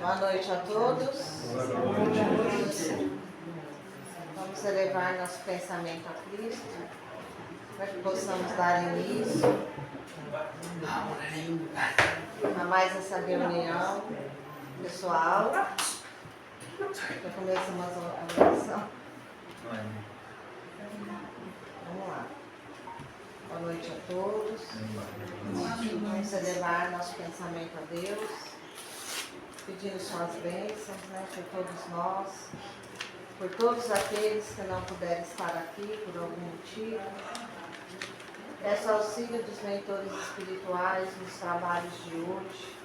Boa noite a todos. Vamos elevar nosso pensamento a Cristo, para que possamos dar início a mais essa reunião pessoal. Já começamos a oração. Vamos lá. Boa noite a todos. Vamos elevar nosso pensamento a Deus, pedindo suas bênçãos, por todos nós, por todos aqueles que não puderem estar aqui por algum motivo. Peço auxílio dos mentores espirituais nos trabalhos de hoje,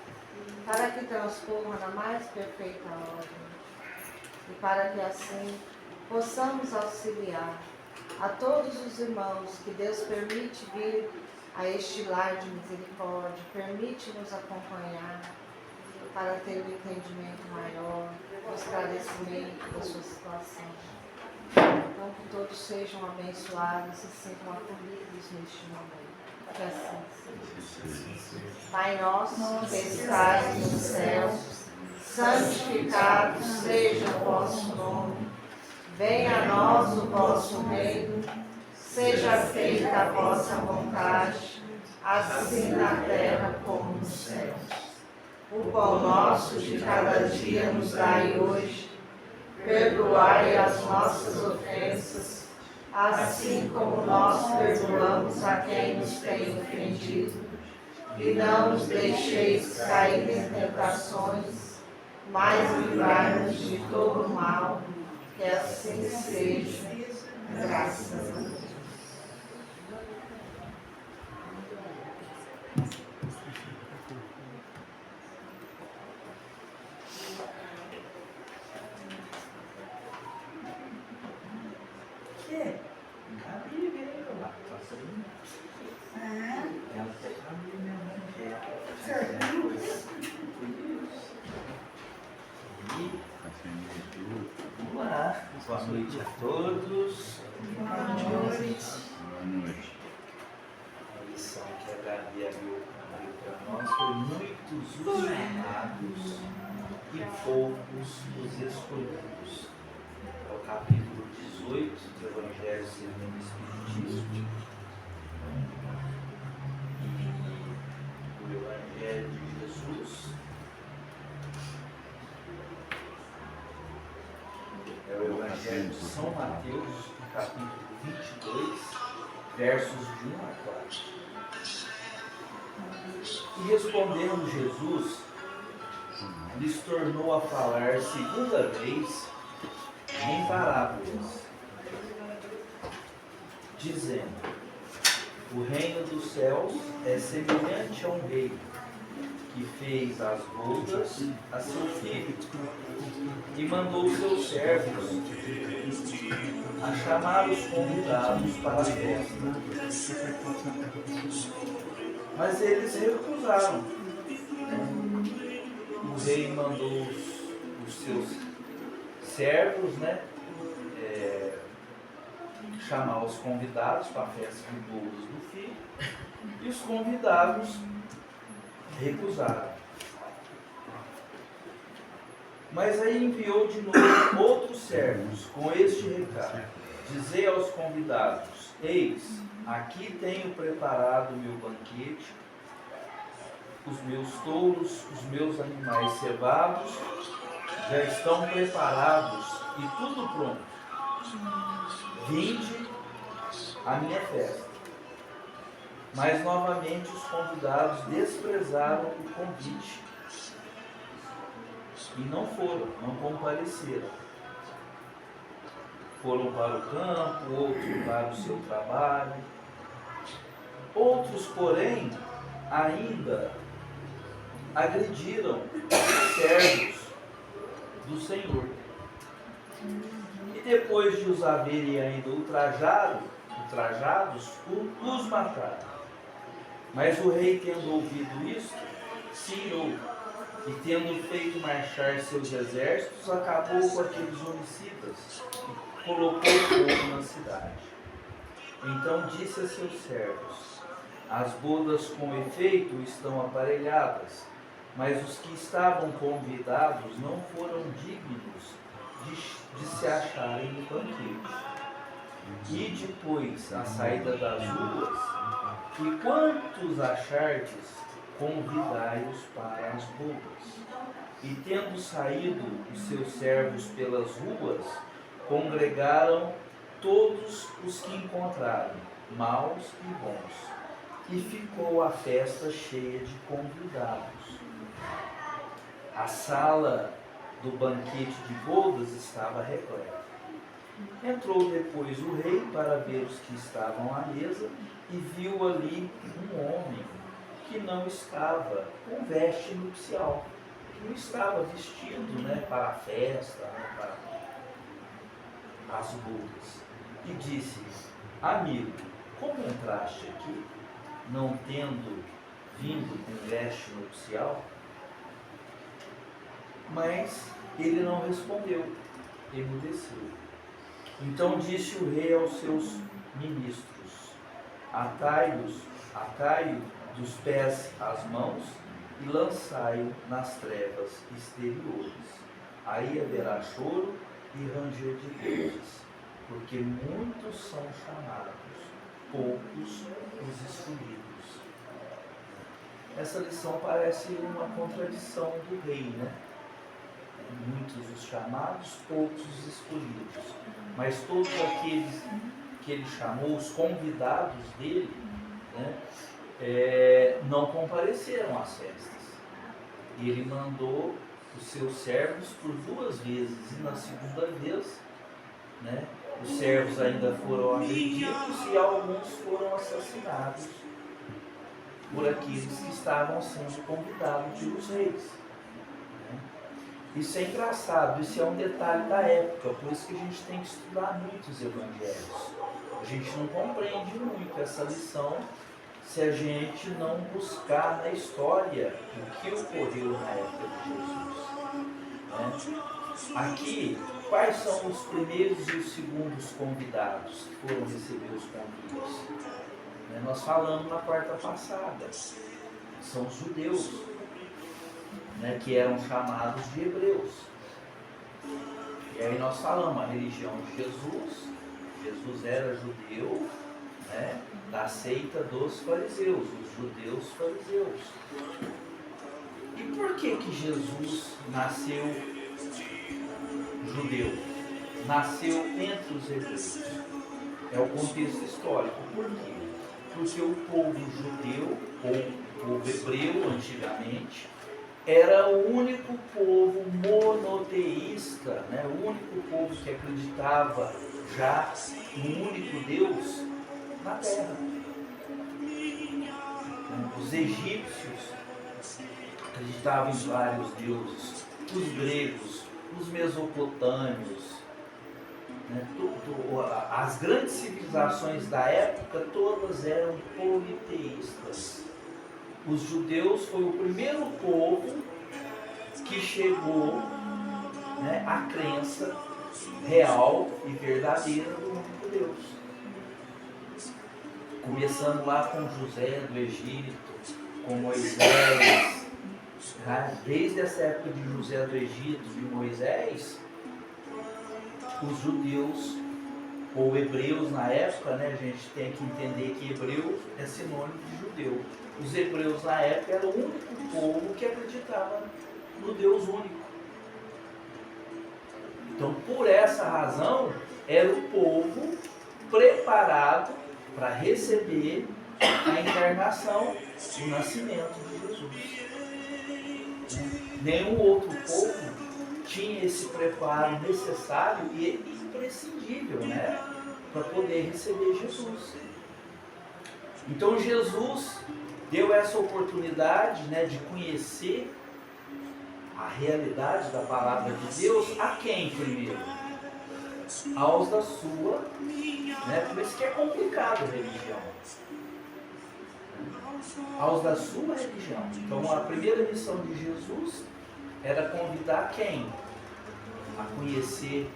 para que transcorra na mais perfeita ordem e para que assim possamos auxiliar a todos os irmãos que Deus permite vir a este lar de misericórdia, permite nos acompanhar para ter um entendimento maior, o esclarecimento da sua situação. Então, que todos sejam abençoados e se sintam acolhidos neste momento. Que assim seja. Pai nosso, que estais no céu, santificado seja o vosso nome. Venha a nós o vosso reino, seja feita a vossa vontade, assim na terra como nos céus. O pão nosso de cada dia nos dai hoje, perdoai as nossas ofensas, assim como nós perdoamos a quem nos tem ofendido. E não nos deixeis cair em tentações, mas livrai-nos de todo o mal. Que assim seja, graças a Deus. Boa noite a todos. Boa noite. A lição que a Gabi abriu para nós foi: muitos os chamados e poucos os escolhidos. É o capítulo 18 do Evangelho segundo o Espiritismo. E o Evangelho de Jesus é o Evangelho de São Mateus, capítulo 22, versos de 1 a 4. E respondendo Jesus, lhes tornou a falar segunda vez em parábolas, dizendo: o reino dos céus é semelhante a um rei que fez as bodas a seu filho e mandou seus servos a chamar os convidados para a festa. Mas eles recusaram. O rei mandou os seus servos, chamar os convidados para a festa de bodas do filho, e os convidados recusaram. Mas aí enviou de novo outros servos com este recado: dizei aos convidados: eis, aqui tenho preparado o meu banquete, os meus touros, os meus animais cevados já estão preparados e tudo pronto. Vinde à minha festa. Mas novamente os convidados desprezaram o convite e não foram, não compareceram. Foram para o campo, outros para o seu trabalho. Outros, porém, ainda agrediram os servos do Senhor. E depois de os haverem ainda ultrajados, os mataram. Mas o rei, tendo ouvido isto, se irou, e tendo feito marchar seus exércitos, acabou com aqueles homicidas e colocou fogo na cidade. Então disse a seus servos: as bodas com efeito estão aparelhadas, mas os que estavam convidados não foram dignos de se acharem no banquete. E depois, à saída das ruas, e quantos achardes, convidai-os para as bodas. E tendo saído os seus servos pelas ruas, congregaram todos os que encontraram, maus e bons, e ficou a festa cheia de convidados. A sala do banquete de bodas estava repleta. Entrou depois o rei para ver os que estavam à mesa e viu ali um homem que não estava com veste nupcial, que não estava vestido, para a festa, para as bodas. E disse: amigo, como entraste aqui, não tendo vindo com veste nupcial? Mas ele não respondeu, emudeceu. Então disse o rei aos seus ministros: atai-o dos pés às mãos e lançai-o nas trevas exteriores. Aí haverá choro e ranger de dentes, porque muitos são chamados, poucos os escolhidos. Essa lição parece uma contradição do rei, Muitos os chamados, poucos os escolhidos. Mas todos aqueles que ele chamou, os convidados dele, não compareceram às festas. E ele mandou os seus servos por 2 vezes, e na segunda vez, os servos ainda foram agredidos e alguns foram assassinados por aqueles que estavam sendo convidados pelos reis. Isso é engraçado, isso é um detalhe da época, por isso que a gente tem que estudar muito os evangelhos. A gente não compreende muito essa lição se a gente não buscar na história o que ocorreu na época de Jesus. Aqui, quais são os primeiros e os segundos convidados que foram receber os convites? Nós falamos na quarta passada, são os judeus, que eram chamados de hebreus. E aí nós falamos a religião de Jesus. Jesus era judeu, da seita dos fariseus, os judeus fariseus. E por que Jesus nasceu judeu? Nasceu entre os hebreus. É o contexto histórico. Por quê? Porque o povo judeu, ou o povo hebreu antigamente, era o único povo monoteísta, o único povo que acreditava já no único Deus na terra. Os egípcios acreditavam em vários deuses, os gregos, os mesopotâmios, as grandes civilizações da época todas eram politeístas. Os judeus foi o primeiro povo que chegou à crença real e verdadeira do único Deus. Começando lá com José do Egito, com Moisés. Desde essa época de José do Egito e de Moisés, os judeus, ou hebreus na época, a gente tem que entender que hebreu é sinônimo de judeu. Os hebreus na época eram o único povo que acreditava no Deus único. Então, por essa razão, era o povo preparado para receber a encarnação e o nascimento de Jesus. Nenhum outro povo tinha esse preparo necessário e imprescindível, para poder receber Jesus. Então, Jesus deu essa oportunidade, de conhecer a realidade da palavra de Deus a quem primeiro? Aos da sua, por isso que é complicado a religião. Aos da sua religião. Então a primeira missão de Jesus era convidar quem? A conhecer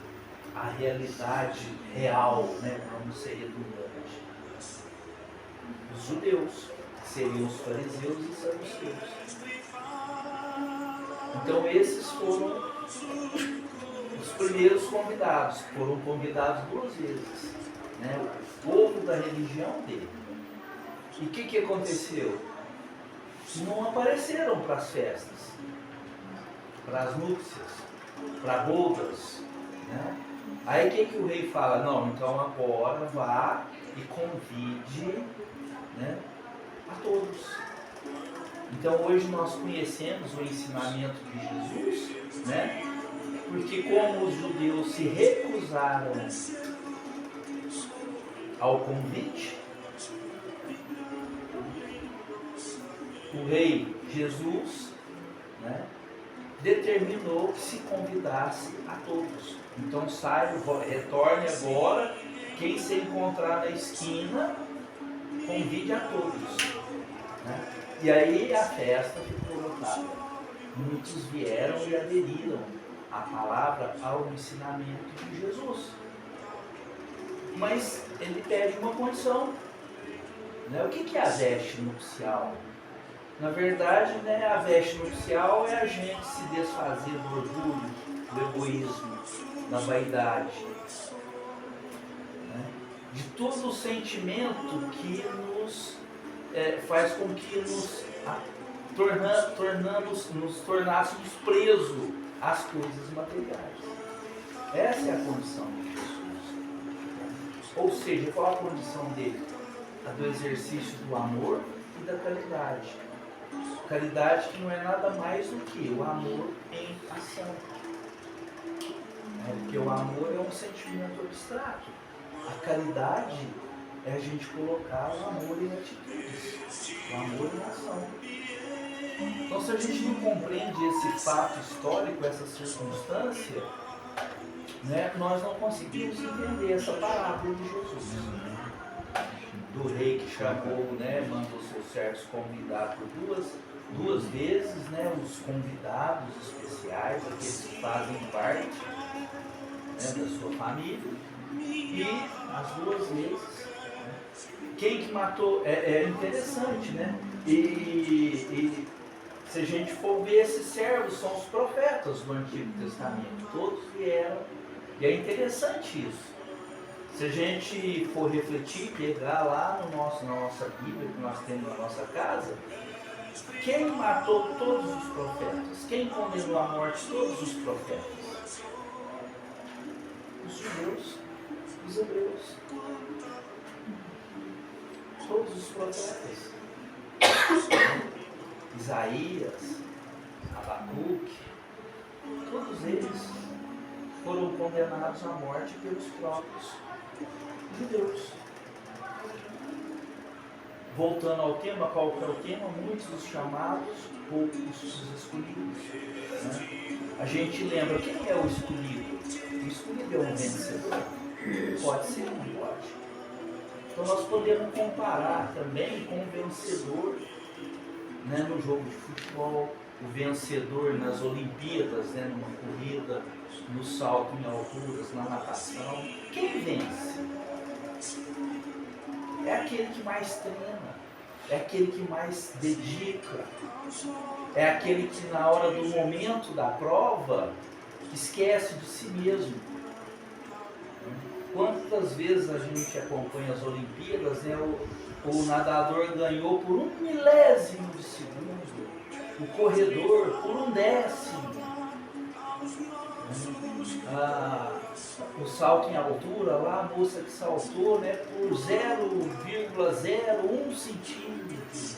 a realidade real, vamos ser redundante. Os judeus, que seriam os fariseus e saduceus. Então esses foram os primeiros convidados, foram convidados 2 vezes, né? O povo da religião dele. E o que aconteceu? Não apareceram para as festas, para as núpcias, para bodas, né? Aí o que o rei fala? Não, então agora vá e convide, né, a todos. Então hoje nós conhecemos o ensinamento de Jesus, né? Porque como os judeus se recusaram ao convite, o rei Jesus, né, determinou que se convidasse a todos. Então retorne agora, quem se encontrar na esquina, convide a todos, né? E aí a festa ficou lotada. Muitos vieram e aderiram à palavra, ao ensinamento de Jesus. Mas ele pede uma condição, né? O que é a veste nupcial? Na verdade, né, a veste nupcial é a gente se desfazer do orgulho, do egoísmo, da vaidade, né? De todo o sentimento que nos faz com que nos tornássemos presos às coisas materiais. Essa é a condição de Jesus. Ou seja, qual a condição dele? A do exercício do amor e da caridade. Caridade que não é nada mais do que o amor em ação. Porque o amor é um sentimento abstrato. A caridade é a gente colocar o amor em atitudes, o amor em ação. Então, se a gente não compreende esse fato histórico, essa circunstância, né, nós não conseguimos entender essa parábola de Jesus. Do rei que chamou, né, mandou seus servos convidar por duas vezes, né, os convidados especiais, aqueles que fazem parte, né, da sua família, e as 2 vezes, né, quem que matou, é interessante, né, e se a gente for ver, esses servos são os profetas do Antigo Testamento, todos vieram, e é interessante isso. Se a gente for refletir, pegar lá na nossa Bíblia, que nós temos na nossa casa, quem matou todos os profetas? Quem condenou à morte todos os profetas? Os judeus, os hebreus. Todos os profetas. Isaías, Abacuque, todos eles foram condenados à morte pelos próprios judeus. Voltando ao tema, qual que é o tema? Muitos os chamados, poucos os escolhidos. Né? A gente lembra, quem é o escolhido? O escolhido é um vencedor? Pode ser, não pode. Então nós podemos comparar também com o vencedor, né, no jogo de futebol, o vencedor nas Olimpíadas, né, numa corrida, no salto em alturas, na natação. Quem vence? É aquele que mais treina, é aquele que mais dedica, é aquele que na hora do momento da prova esquece de si mesmo. Quantas vezes a gente acompanha as Olimpíadas, né, o nadador ganhou por 1 milésimo de segundo, o corredor por 1/10. O salto em altura, lá a moça que saltou, né, por 0,01 centímetro.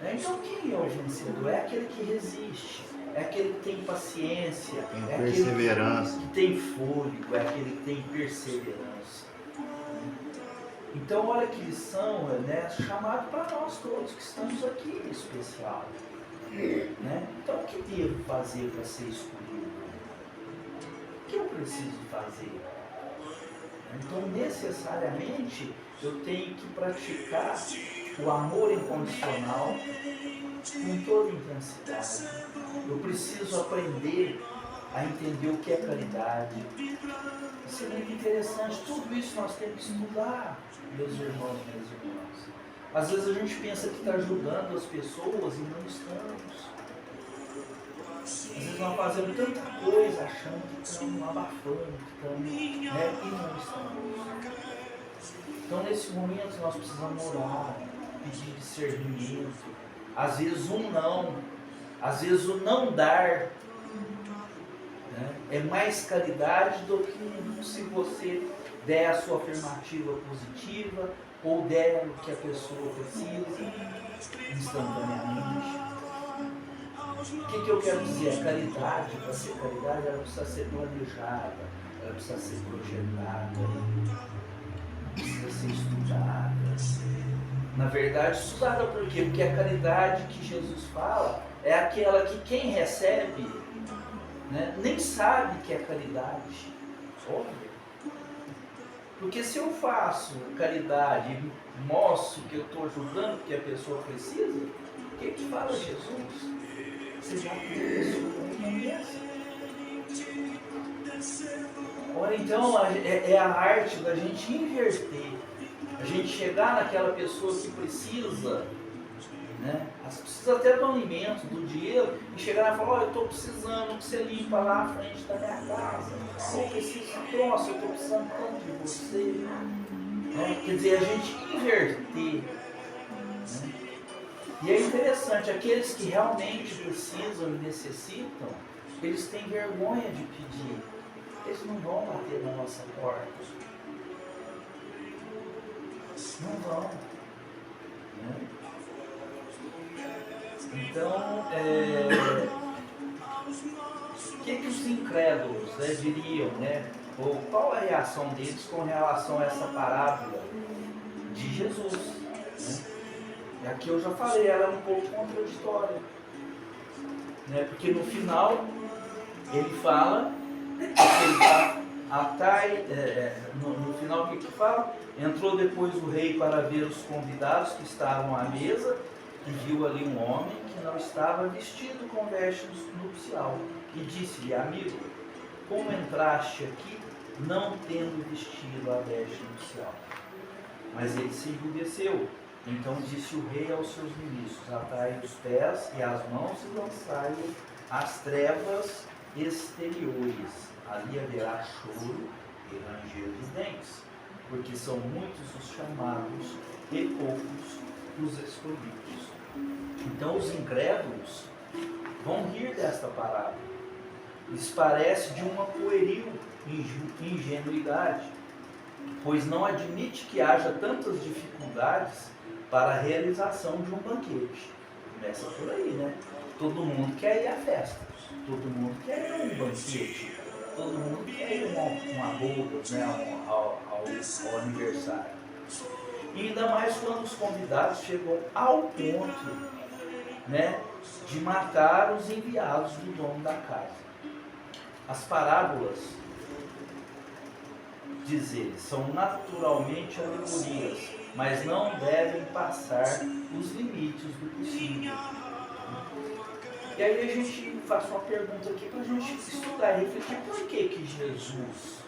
Então quem é o vencedor? É aquele que resiste, é aquele que tem paciência, tem é perseverança, aquele que tem fôlego, é aquele que tem perseverança. Então olha que lição, né, chamado para nós todos que estamos aqui em especial. Né? Então o que devo fazer para ser escolhido? O que eu preciso fazer? Então necessariamente eu tenho que praticar o amor incondicional com toda intensidade. Eu preciso aprender a entender o que é caridade. Isso é muito interessante. Tudo isso nós temos que estudar, meus irmãos e minhas irmãs. Às vezes a gente pensa que está ajudando as pessoas e não estamos. Às vezes nós fazemos tanta coisa achando que estamos abafando, que estamos, e não estamos. Então nesse momento nós precisamos orar, pedir discernimento. Às vezes às vezes o não dar, né, é mais caridade do que se você der a sua afirmativa positiva ou der o que a pessoa precisa instantaneamente. O que eu quero dizer? A caridade, para ser caridade, ela precisa ser planejada, ela precisa ser projetada, precisa ser estudada. Na verdade, estudada por quê? Porque a caridade que Jesus fala é aquela que quem recebe, né, nem sabe que é caridade. Óbvio. Porque se eu faço caridade e mostro que eu estou ajudando que a pessoa precisa, o que fala Jesus? Você já tem a pessoa como essa. Ora, então, é a arte da gente inverter, a gente chegar naquela pessoa que precisa, né? Precisa até do alimento, do dinheiro, e chegar lá e falar: eu estou precisando que você limpa lá à frente da minha casa, eu preciso, nossa, eu estou precisando tanto de você. Né? Quer dizer, a gente inverter. Né? E é interessante, aqueles que realmente precisam e necessitam, eles têm vergonha de pedir. Eles não vão bater na nossa porta. Não vão. Né? Então, o que os incrédulos, né, diriam, né? Ou qual a reação deles com relação a essa parábola de Jesus? Né? E aqui eu já falei, ela é um pouco contraditória. Né? Porque no final, ele fala, no final o que fala? Entrou depois o rei para ver os convidados que estavam à mesa e viu ali um homem que não estava vestido com veste nupcial e disse-lhe: amigo, como entraste aqui não tendo vestido a veste nupcial? Mas ele se enrubesceu. Então disse o rei aos seus ministros: atai os pés e as mãos e lançai-o às trevas exteriores. Ali haverá choro e ranger dos dentes, porque são muitos os chamados e poucos os escolhidos. Então os incrédulos vão rir desta parábola. Lhes parece de uma pueril ingenuidade, pois não admite que haja tantas dificuldades para a realização de um banquete. Começa por aí, né? Todo mundo quer ir à festa, todo mundo quer ir a um banquete, todo mundo quer ir a uma boda, né? ao aniversário. E ainda mais quando os convidados chegam ao ponto, né, de matar os enviados do dono da casa. As parábolas, diz ele, são naturalmente alegorias, mas não devem passar os limites do possível. E aí a gente faz uma pergunta aqui para a gente estudar e refletir: por que Jesus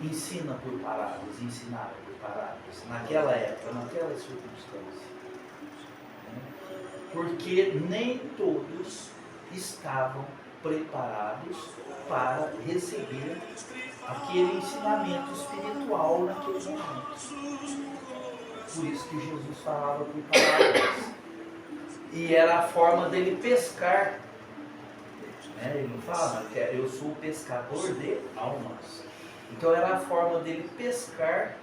ensina por parábolas, ensinava por parábolas, naquela época, naquela circunstância? Porque nem todos estavam preparados para receber aquele ensinamento espiritual naquele momento. Por isso que Jesus falava por parábolas. E era a forma dele pescar. Né? Ele não fala que eu sou pescador de almas. Então era a forma dele pescar,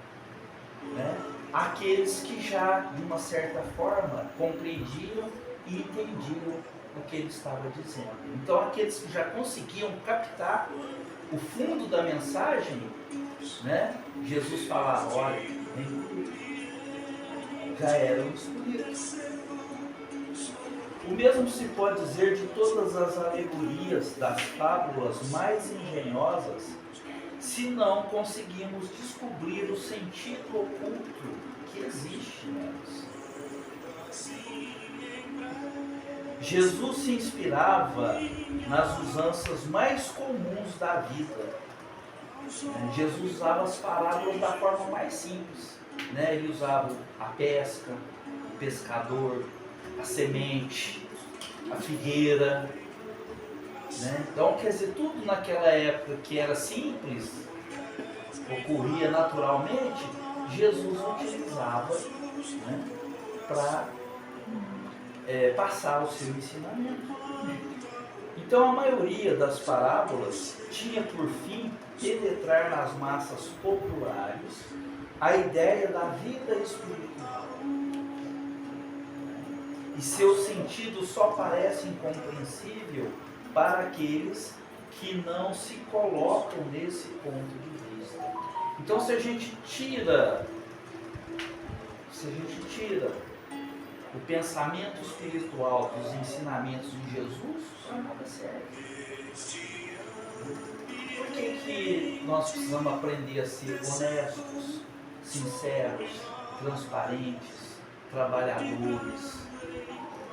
né, aqueles que já, de uma certa forma, compreendiam e entendiam o que ele estava dizendo. Então aqueles que já conseguiam captar o fundo da mensagem, né, Jesus falava: olha, vem comigo. Já eram escolhidos. O mesmo se pode dizer de todas as alegorias das fábulas mais engenhosas, se não conseguimos descobrir o sentido oculto que existe nelas. Jesus se inspirava nas usanças mais comuns da vida. Jesus usava as parábolas da forma mais simples. Ele usava a pesca, o pescador, a semente, a figueira. Né? Então, quer dizer, tudo naquela época que era simples, ocorria naturalmente, Jesus utilizava, né, para passar o seu ensinamento. Então, a maioria das parábolas tinha por fim penetrar nas massas populares a ideia da vida espiritual. E seu sentido só parece incompreensível para aqueles que não se colocam nesse ponto de vista. Então, se a gente tira o pensamento espiritual dos ensinamentos de Jesus, só nada serve. Por que nós precisamos aprender a ser honestos, sinceros, transparentes, trabalhadores,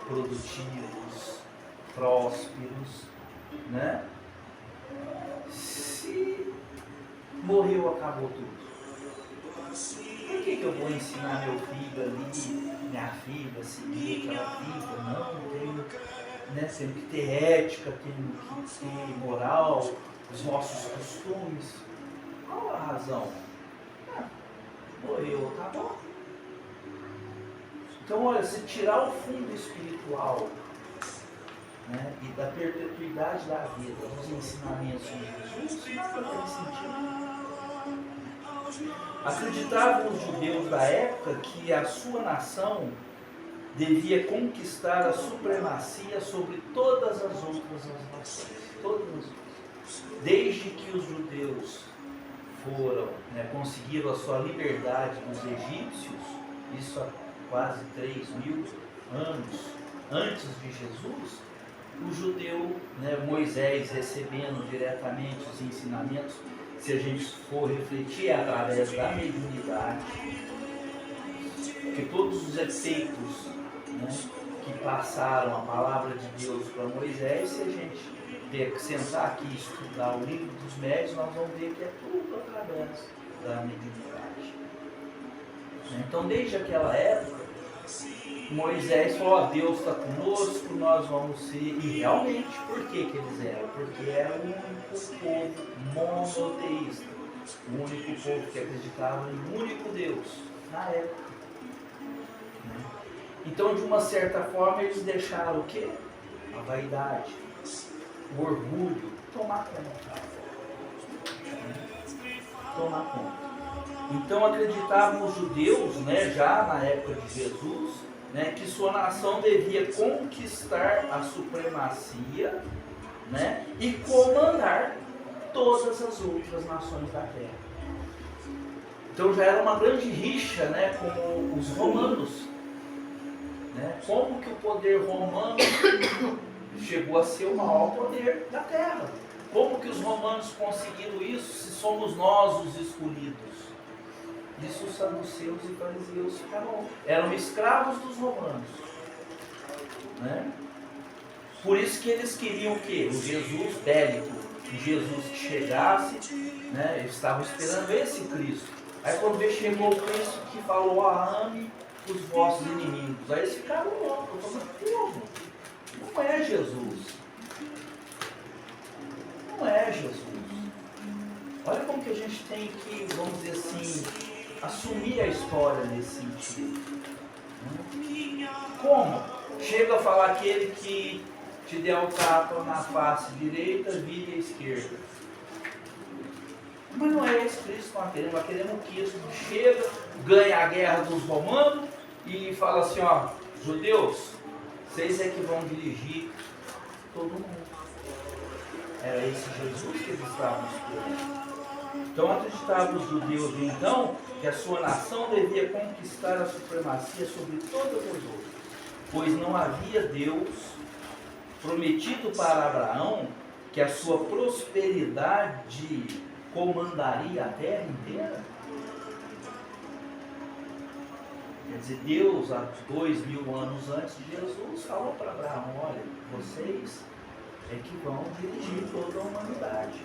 produtivos, prósperos, né? Se morreu, acabou tudo. Por que eu vou ensinar meu filho ali, minha filha, a seguir aquela vida? Não, tenho que ter ética, tenho que ter moral, os nossos costumes. Qual a razão? Morreu, acabou. Então, olha, se tirar o fundo espiritual, né, e da perpetuidade da vida, dos ensinamentos de Jesus, nada tem sentido. Acreditavam os judeus da época que a sua nação devia conquistar a supremacia sobre todas as outras nações. Todas as outras. Desde que os judeus conseguiram a sua liberdade dos egípcios, isso há quase 3.000 anos antes de Jesus, o judeu, Moisés recebendo diretamente os ensinamentos, se a gente for refletir através da mediunidade, porque todos os efeitos, que passaram a palavra de Deus para Moisés, se a gente sentar aqui e estudar o livro dos médios, nós vamos ver que é tudo através da mediunidade. Então, desde aquela época, Moisés falou: Deus está conosco, nós vamos ser. E realmente, por que eles eram? Porque era o único povo monoteísta, o único povo que acreditava em um único Deus na época. Então, de uma certa forma, eles deixaram o quê? A vaidade, o orgulho tomar conta. Tomar conta. Então, acreditavam os judeus, já na época de Jesus, que sua nação devia conquistar a supremacia, e comandar todas as outras nações da terra. Então já era uma grande rixa, com os romanos. Como que o poder romano chegou a ser o maior poder da terra? Como que os romanos conseguiram isso se somos nós os escolhidos? Isso os saduceus e fariseus eram escravos dos romanos. Por isso que eles queriam o quê? O Jesus bélico. O Jesus que chegasse, eles estavam esperando esse Cristo. Aí quando chegou o Cristo que falou: ame os vossos inimigos. Aí eles ficaram loucos. Como? Não é Jesus. Não é Jesus. Olha como que a gente tem que, vamos dizer assim, assumir a história nesse sentido. Como? Chega a falar aquele que te der o tapa na face direita, vire a esquerda. Mas não é esse Cristo que nós queremos que Cristo chega, ganha a guerra dos romanos e fala assim: judeus, vocês é que vão dirigir todo mundo. Era esse Jesus que eles estavam esperando. Então acreditavam os judeus então que a sua nação devia conquistar a supremacia sobre todas as outras, pois não havia Deus prometido para Abraão que a sua prosperidade comandaria a terra inteira. Quer dizer, Deus há 2.000 anos antes de Jesus falou para Abraão: olha, vocês é que vão dirigir toda a humanidade.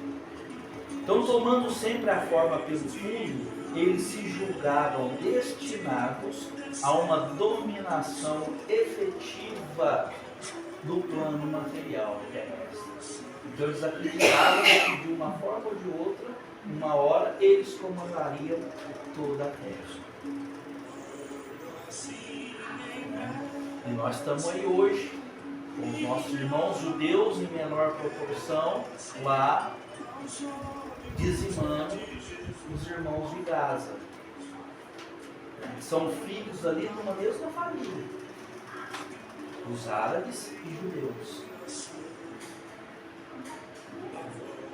Então, tomando sempre a forma pelo fundo, eles se julgavam destinados a uma dominação efetiva do plano material terrestre. Então eles acreditavam que de uma forma ou de outra, uma hora, eles comandariam toda a terra. E nós estamos aí hoje, com os nossos irmãos judeus em menor proporção, lá, dizimando os irmãos de Gaza. São filhos ali de uma mesma família, os árabes e judeus.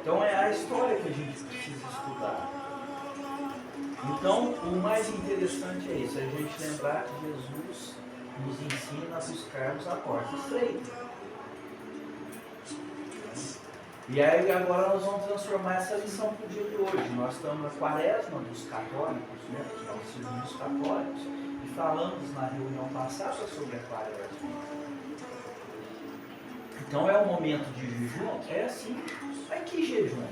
Então é a história que a gente precisa estudar. Então o mais interessante é isso, é a gente lembrar que Jesus nos ensina a buscarmos a porta estreita. E aí agora nós vamos transformar essa lição para o dia de hoje. Nós estamos na quaresma dos católicos, né, dos nossos irmãos católicos, e falamos na reunião passada sobre a quaresma. Então é um momento de jejum, é assim. Mas que jejum?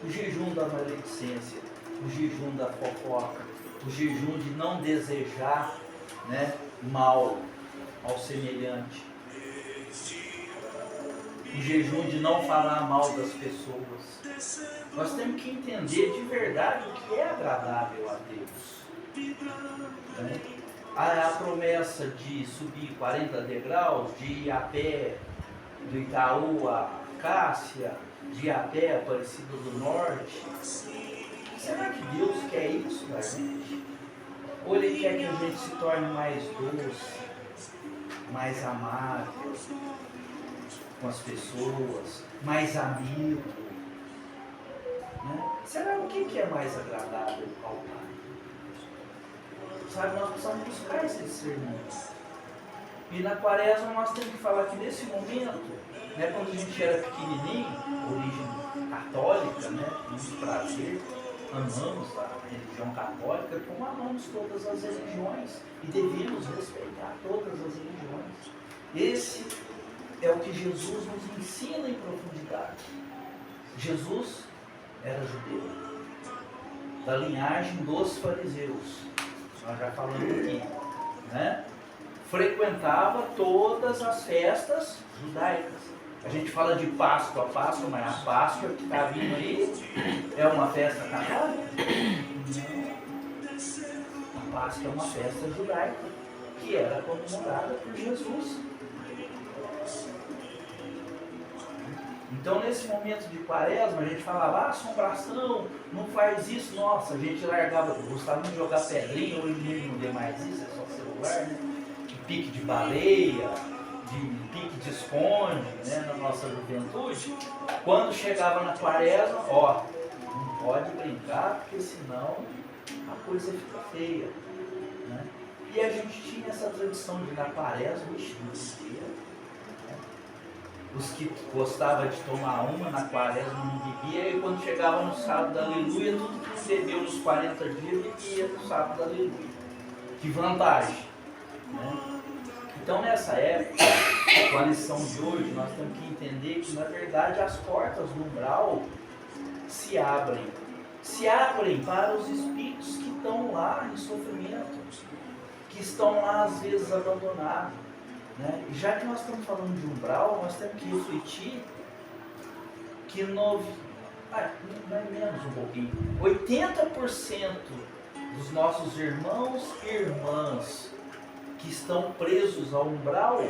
O jejum da maledicência, o jejum da fofoca, o jejum de não desejar, né, mal ao semelhante. O jejum de não falar mal das pessoas. Nós temos que entender de verdade o que é agradável a Deus. Né? A promessa de subir 40 degraus, de ir a pé do Itaú a Cássia, de ir a pé a Aparecida do Norte. Será que Deus quer isso da gente? Ou Ele quer que a gente se torne mais doce, mais amável com as pessoas, mais amigo? Né? Será o que é mais agradável ao Pai? Sabe, nós precisamos buscar esse discernimento. E na quaresma nós temos que falar que nesse momento, né, quando a gente era pequenininho, origem católica, né, muito prazer, amamos a religião católica, como amamos todas as religiões e devemos respeitar todas as religiões. Esse é o que Jesus nos ensina em profundidade. Jesus era judeu, da linhagem dos fariseus. Nós já falamos aqui, né? Frequentava todas as festas judaicas. A gente fala de Páscoa, mas a Páscoa que está vindo aí é uma festa católica? Não. A Páscoa é uma festa judaica que era comemorada por Jesus. Então, nesse momento de quaresma, a gente falava, assombração, não faz isso. Nossa, a gente largava, gostava de jogar pedrinha, hoje não vê mais isso, é só celular, né? De pique de baleia, de pique de esconde, né? Na nossa juventude. Quando chegava na quaresma, ó, não pode brincar, porque senão a coisa fica feia, né? E a gente tinha essa tradição de na quaresma, não bebia. Os que gostavam de tomar uma na quaresma não bebia, e quando chegava no sábado da aleluia, tudo que bebeu nos 40 dias bebia no sábado da aleluia. Que vantagem, né? Então nessa época, com a lição de hoje, nós temos que entender que na verdade as portas do umbral se abrem para os espíritos que estão lá em sofrimento, que estão lá às vezes abandonados. Né? E já que nós estamos falando de umbral, nós temos que refletir que não é menos um pouquinho, 80% dos nossos irmãos e irmãs que estão presos ao umbral,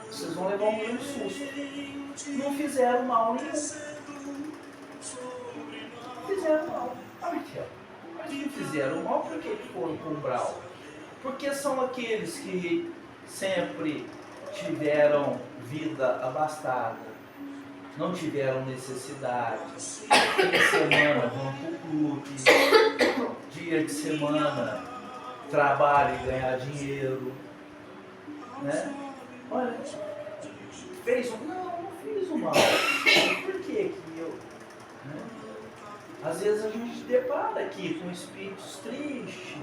vocês vão levar um grande susto. Não fizeram mal nenhum. Fizeram mal. Mas não fizeram mal, por que foram para o umbral? Porque são aqueles que sempre tiveram vida abastada, não tiveram necessidade, fim de semana vão para o clube, dia de semana trabalha e ganhar dinheiro, né? Olha, fez um... Não fiz o mal. Por que eu... Né? Às vezes a gente se depara aqui com espíritos tristes,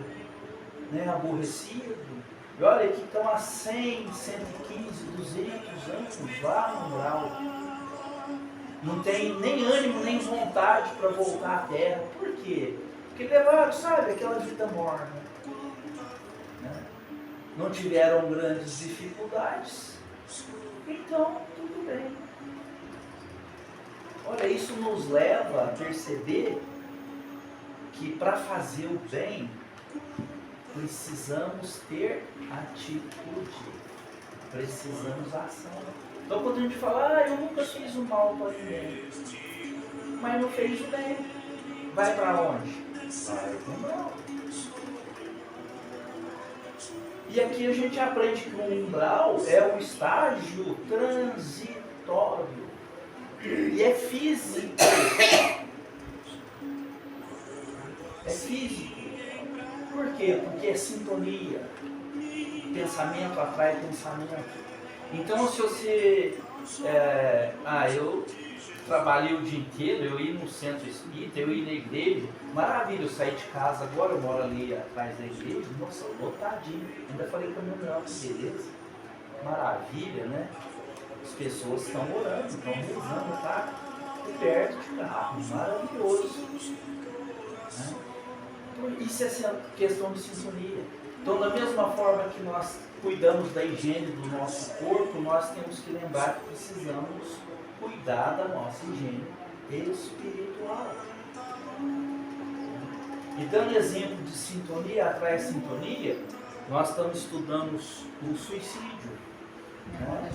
né? Aborrecidos. E olha que estão há 100, 115, 200 anos lá no umbral. Não tem nem ânimo, nem vontade para voltar à Terra. Por quê? Porque levaram, sabe, aquela vida morna. Né? Não tiveram grandes dificuldades. então tudo bem. Olha, isso nos leva a perceber que para fazer o bem, precisamos ter atitude, precisamos ação. Então quando a gente fala, eu nunca fiz o mal para ninguém, mas não fez o bem, vai para onde? Vai para o mal. E aqui a gente aprende que o umbral é um estágio transitório e é físico. É físico. Por quê? Porque é sintonia. Pensamento atrai pensamento. Então, se você... eu trabalhei o dia inteiro, eu ia no centro espírita, eu ia na igreja. Maravilha, eu saí de casa agora, eu moro ali atrás da igreja. Nossa, lotadinho. Ainda falei com a minha mulher, que beleza. Maravilha, né? As pessoas estão orando, estão rezando, tá? Perto de carro. Maravilhoso. Né? Isso é essa questão de sintonia. Então, da mesma forma que nós cuidamos da higiene do nosso corpo, nós temos que lembrar que precisamos cuidar da nossa higiene espiritual. E dando exemplo de sintonia atrai sintonia, nós estamos estudando o suicídio. Né?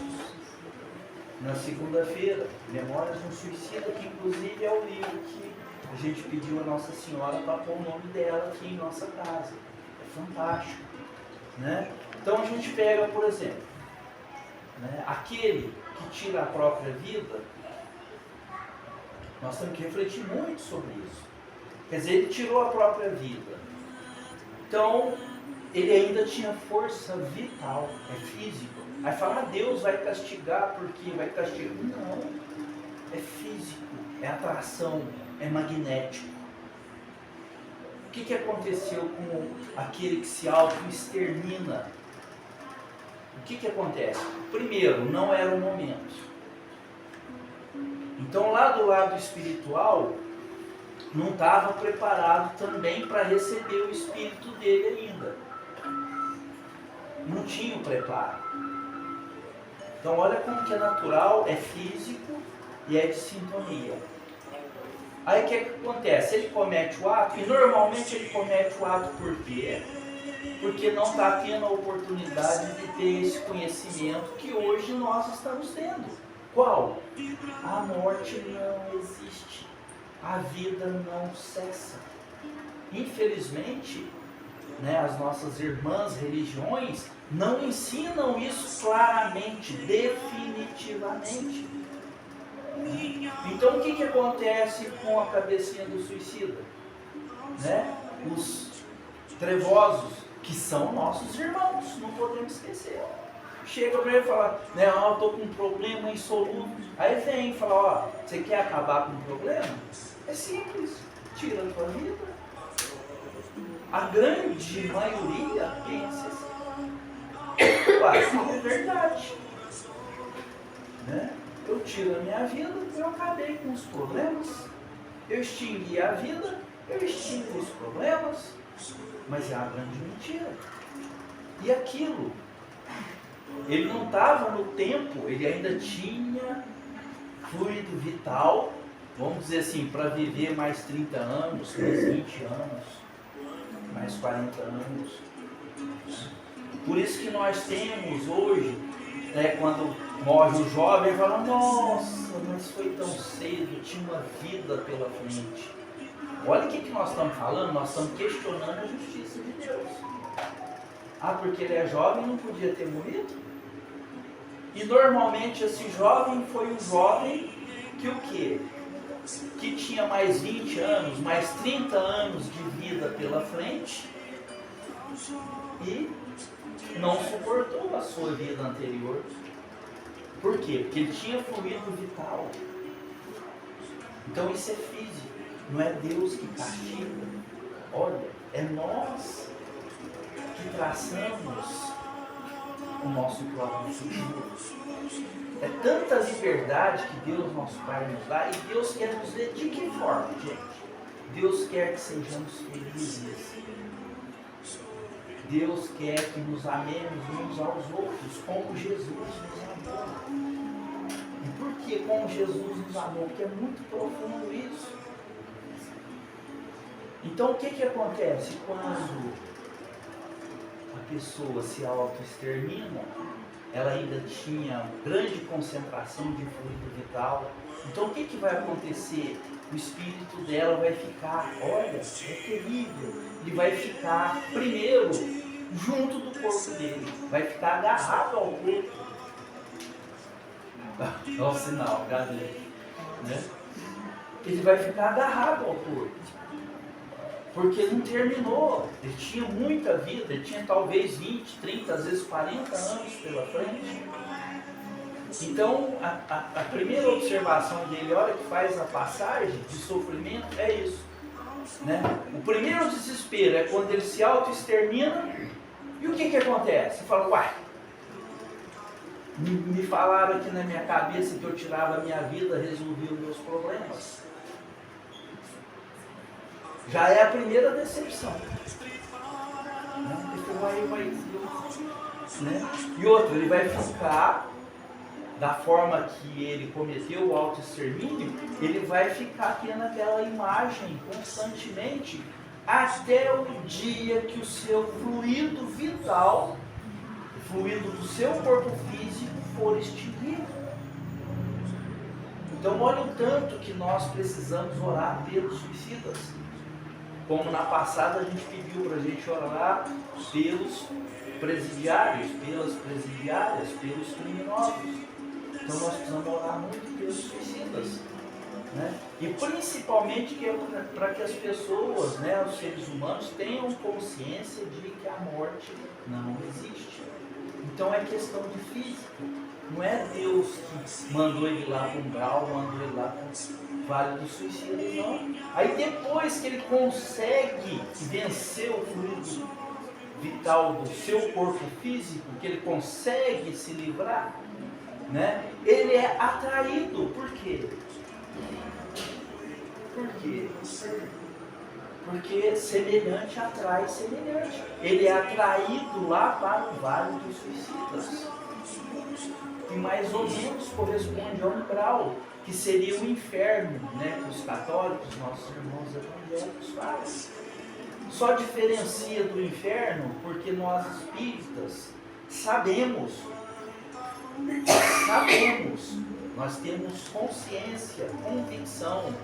Na segunda-feira, Memórias de um Suicida, que inclusive é o livro que a gente pediu a Nossa Senhora para pôr o nome dela aqui em nossa casa. É fantástico. Né? Então a gente pega, por exemplo, né, aquele que tira a própria vida, nós temos que refletir muito sobre isso. Quer dizer, ele tirou a própria vida. Então, ele ainda tinha força vital, é físico. Aí fala, Deus vai castigar porque vai castigar. Não, é físico, é atração, é magnético. O que aconteceu com aquele que se auto-extermina? O que acontece? Primeiro, não era o momento. Então, lá do lado espiritual, não estava preparado também para receber o espírito dele ainda. Não tinha o preparo. Então, olha como que é natural, é físico e é de sintonia. Aí o que acontece? Ele comete o ato, e normalmente ele comete o ato por quê? Porque não está tendo a oportunidade de ter esse conhecimento que hoje nós estamos tendo. Qual? A morte não existe. A vida não cessa. Infelizmente, né, as nossas irmãs religiões não ensinam isso claramente, definitivamente. Então o que acontece com a cabecinha do suicida? Né? Os trevosos, que são nossos irmãos, não podemos esquecer. Chega para ele e fala, né, eu estou com um problema insolúvel. Aí vem e fala, ó, você quer acabar com o problema? É simples, tira a tua vida. A grande maioria pensa assim. Uai, é verdade. Né? Eu tiro a minha vida, eu acabei com os problemas. Eu extingui a vida, eu extingo os problemas. Mas é uma grande mentira. E aquilo, ele não estava no tempo, ele ainda tinha fluido vital, vamos dizer assim, para viver mais 30 anos, mais 20 anos, mais 40 anos. Por isso que nós temos hoje, né, quando morre o jovem, fala, nossa, mas foi tão cedo, tinha uma vida pela frente. Olha o que nós estamos falando, nós estamos questionando a justiça de Deus. Ah, porque ele é jovem, não podia ter morrido? E normalmente esse jovem foi um jovem que o quê? Que tinha mais 20 anos, mais 30 anos de vida pela frente e não suportou a sua vida anterior. Por quê? Porque ele tinha fluido vital. Então isso é físico. Não é Deus que castiga. Olha, é nós que traçamos o nosso próprio futuro. É tanta liberdade que Deus, nosso Pai, nos dá. E Deus quer nos ver de que forma, gente? Deus quer que sejamos felizes. Deus quer que nos amemos uns aos outros, como Jesus nos amou. porque como Jesus nos amou, porque é muito profundo isso. Então o que acontece quando a pessoa se auto-extermina? Ela ainda tinha grande concentração de fluido vital. Então o que vai acontecer? O espírito dela vai ficar, olha, é terrível, ele vai ficar primeiro junto do corpo dele, vai ficar agarrado ao corpo. Olha o sinal, cadê? Né? Ele vai ficar agarrado ao corpo, porque não terminou, ele tinha muita vida, ele tinha talvez 20, 30, às vezes 40 anos pela frente. Então, a primeira observação dele, a hora que faz a passagem de sofrimento, é isso. Né? O primeiro desespero é quando ele se auto-extermina. E o que acontece? Você fala, uai, me falaram aqui na minha cabeça que eu tirava a minha vida, resolvia os meus problemas. Já é a primeira decepção. Né? E outra, ele vai ficar da forma que ele cometeu o auto-extermínio, ele vai ficar tendo aquela imagem constantemente até o dia que o seu fluido vital, o fluido do seu corpo físico for extinguido. Então olha o tanto que nós precisamos orar pelos suicidas. Como na passada a gente pediu para a gente orar pelos presidiários, pelas presidiárias, pelos criminosos. Então nós precisamos orar muito pelos suicidas, né? E principalmente para que as pessoas, né, os seres humanos, tenham consciência de que a morte não existe. Então é questão de física. Não é Deus que mandou ele lá para um umbral, mandou ele lá para o Vale dos Suicidas, não. Aí depois que ele consegue vencer o fluido vital do seu corpo físico, que ele consegue se livrar, né? Ele é atraído. Por quê? Por quê? Porque semelhante atrai semelhante. Ele é atraído lá para o Vale dos Suicidas, que mais ou menos corresponde a um grau, que seria o inferno, né, que os católicos, nossos irmãos evangélicos fazem. Só diferencia do inferno porque nós espíritas sabemos, nós temos consciência, convicção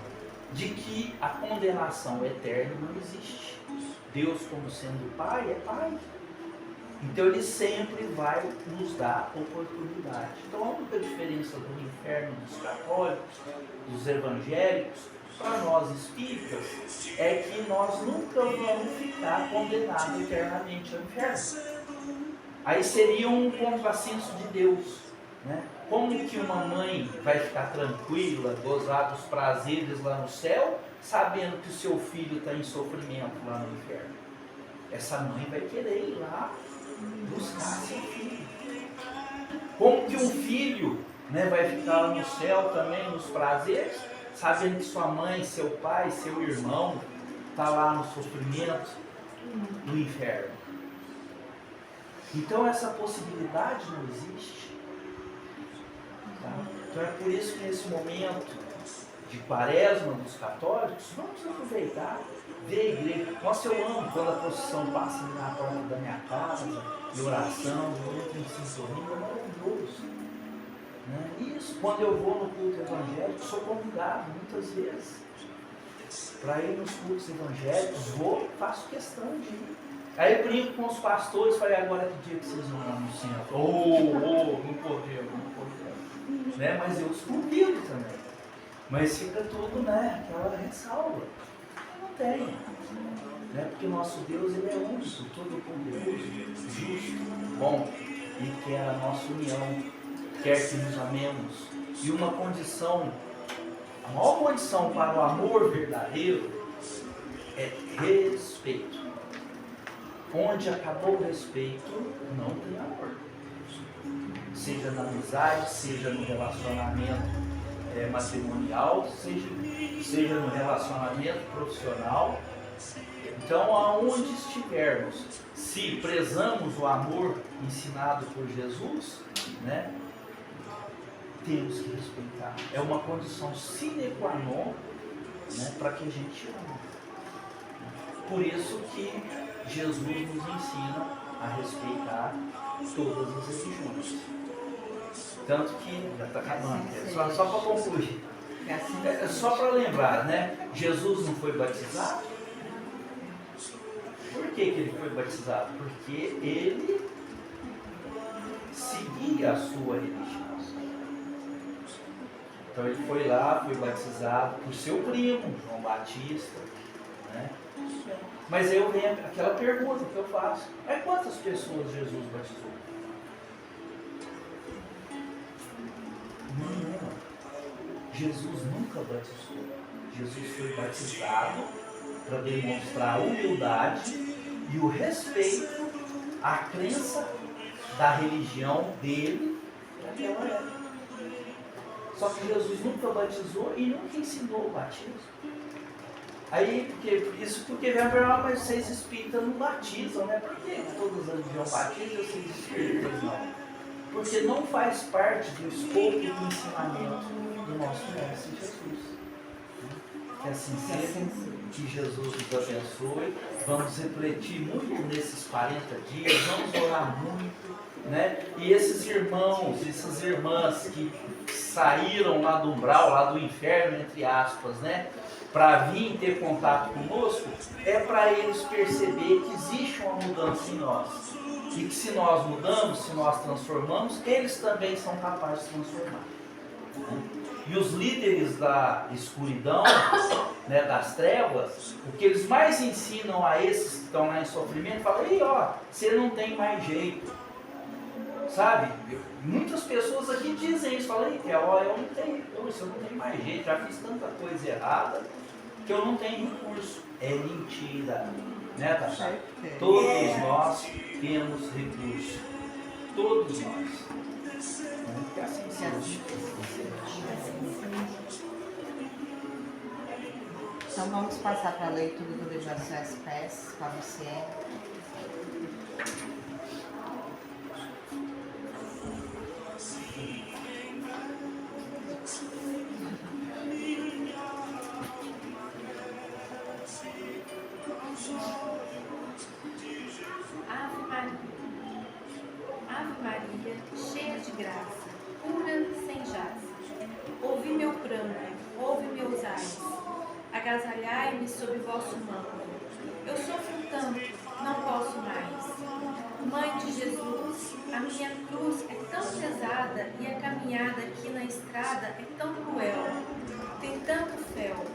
de que a condenação eterna não existe. Deus, como sendo Pai, é Pai. Então ele sempre vai nos dar oportunidade. Então a única diferença do inferno dos católicos, dos evangélicos, para nós espíritas, é que nós nunca vamos ficar condenados eternamente ao inferno. Aí seria um contrassenso de Deus, né? Como que uma mãe vai ficar tranquila, gozar dos prazeres lá no céu, sabendo que o seu filho está em sofrimento lá no inferno? Essa mãe vai querer ir lá buscar seu filho. Como que um filho, né, vai ficar lá no céu também nos prazeres, sabendo que sua mãe, seu pai, seu irmão está lá no sofrimento do inferno? Então essa possibilidade não existe. Tá? Então é por isso que nesse momento de quaresma dos católicos, vamos aproveitar, ver a igreja. Nossa, eu amo quando a procissão passa na porta da minha casa, de oração, eu entro em sintonia, é maravilhoso. Né? Isso, quando eu vou no culto evangélico, sou convidado muitas vezes para ir nos cultos evangélicos, vou, faço questão de ir. Aí eu brinco com os pastores, falei, agora que dia que vocês vão lá no centro? Não podemos. Né? Mas eu os convido também. Mas fica tudo, né, aquela ressalva. Não tem. Né? Porque nosso Deus, ele é único, todo-poderoso, justo, bom, e quer a nossa união, quer que nos amemos. E uma condição, a maior condição para o amor verdadeiro é respeito. Onde acabou o respeito, não tem amor. Seja na amizade, seja no relacionamento matrimonial, seja no relacionamento profissional. Então, aonde estivermos, se prezamos o amor ensinado por Jesus, né, temos que respeitar. É uma condição sine qua non, né, para que a gente ame. Por isso que Jesus nos ensina a respeitar todas as religiões. Tanto que, já está acabando, só para concluir, só para lembrar, né? Jesus não foi batizado? Por que ele foi batizado? Porque ele seguia a sua religião. Então ele foi lá, foi batizado por seu primo, João Batista, né? Mas aí vem aquela pergunta que eu faço: quantas pessoas Jesus batizou? Não. Jesus nunca batizou. Jesus foi batizado para demonstrar a humildade e o respeito à crença da religião dele naquela época. Só que Jesus nunca batizou e nunca ensinou o batismo. Aí, porque vem a pergunta, mas vocês espíritas não batizam, né? Por que todas as religiões batizam e vocês espíritas não? Porque não faz parte do escopo do ensinamento do nosso Mestre Jesus. Que assim seja, que Jesus nos abençoe. Vamos refletir muito nesses 40 dias, vamos orar muito, né? E esses irmãos, essas irmãs que saíram lá do umbral, lá do inferno, entre aspas, né? Para vir ter contato conosco, é para eles perceber que existe uma mudança em nós. E que se nós mudamos, se nós transformamos, eles também são capazes de transformar. E os líderes da escuridão, né, das trevas, o que eles mais ensinam a esses que estão lá em sofrimento, falam: ei, ó, você não tem mais jeito. Sabe? Muitas pessoas aqui dizem isso, falam: ei, ó, eu não tenho mais jeito, já fiz tanta coisa errada que eu não tenho recurso. É mentira, né, Tata? Todos nós temos recurso. Todos nós. É assim que seja. Então vamos passar para a leitura do livro das suas preces com a Luciene. Ave Maria, Ave Maria, cheia de graça, pura sem jaça. Ouvi meu pranto, ouve meus ais, agasalhai-me sob vosso manto. Eu sofro tanto, não posso mais. Mãe de Jesus, a minha cruz é tão pesada e a caminhada aqui na estrada é tão cruel. Tem tanto fel.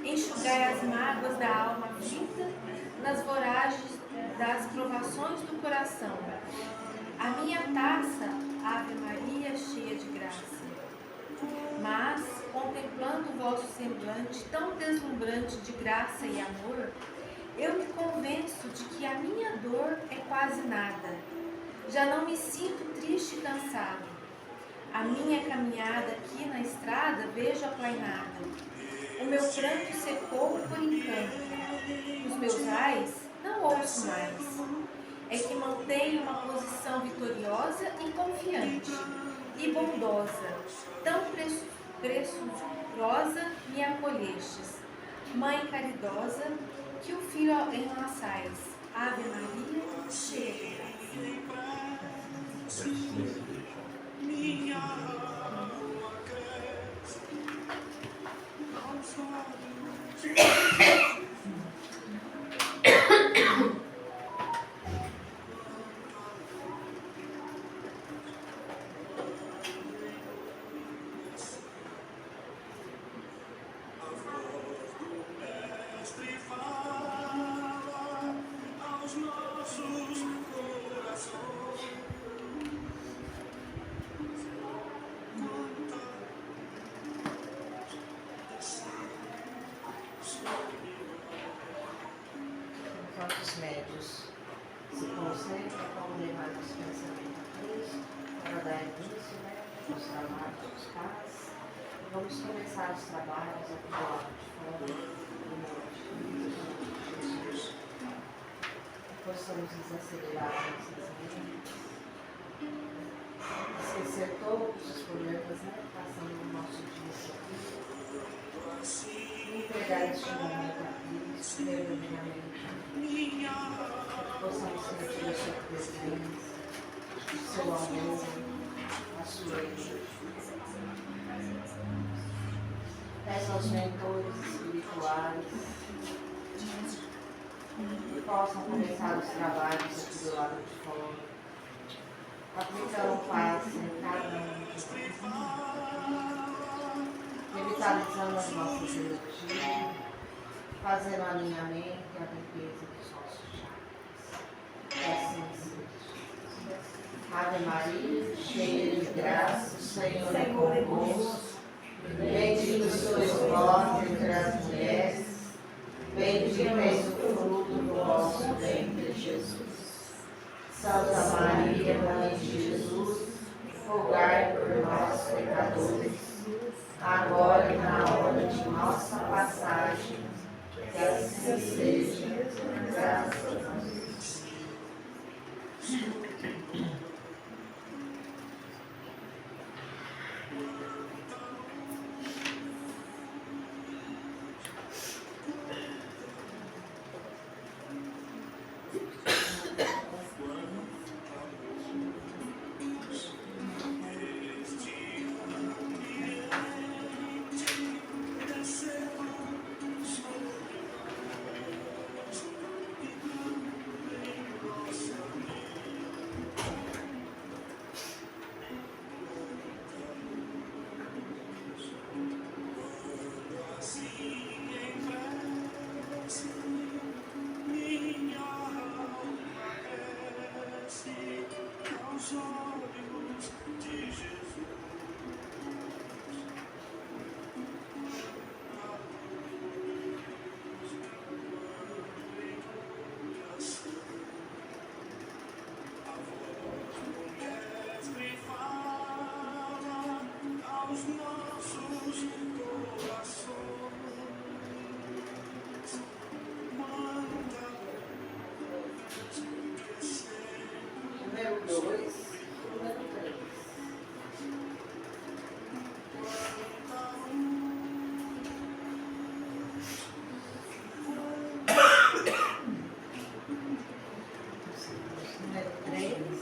Enxugai as mágoas da alma aflita nas voragens das provações do coração. A minha taça, Ave Maria, cheia de graça. Mas, contemplando o vosso semblante tão deslumbrante de graça e amor, eu me convenço de que a minha dor é quase nada. Já não me sinto triste e cansado. A minha caminhada aqui na estrada vejo aplainada. O meu pranto secou por encanto. Os meus ais não ouço mais. É que mantenho uma posição vitoriosa e confiante e bondosa. Tão pressurosa me acolhestes. Mãe caridosa, que o filho enlaçais. Ave Maria, cheia de graça. Enquanto os médios se concentram, vamos levar os pensamentos a Cristo para dar início, né, aos trabalhos dos pais. Vamos começar os trabalhos aqui do lado de fora, em nome de Jesus. Possamos desacelerar nossas mentes, esquecer todos os problemas, né? Passando no nosso dia aqui. Entregar este momento a Cristo, verdadeiramente. Possamos sentir a sua presença, o seu amor, a sua igreja. Peço aos mentores espirituais que possam começar os trabalhos aqui do lado de fora, aplicando paz em cada um de nós, revitalizando as nossas energias, fazendo o alinhamento e a limpeza dos nossos chakras. Que assim seja. Ave Maria, cheia de graça, o Senhor é convosco. Bendita sois vós entre as mulheres, bendito és o fruto do vosso ventre, Jesus. Santa Maria, Mãe de Jesus, rogai por nós, pecadores, agora e na hora de nossa passagem, que assim seja, graças a Deus. Número 2, número 3. Número 3.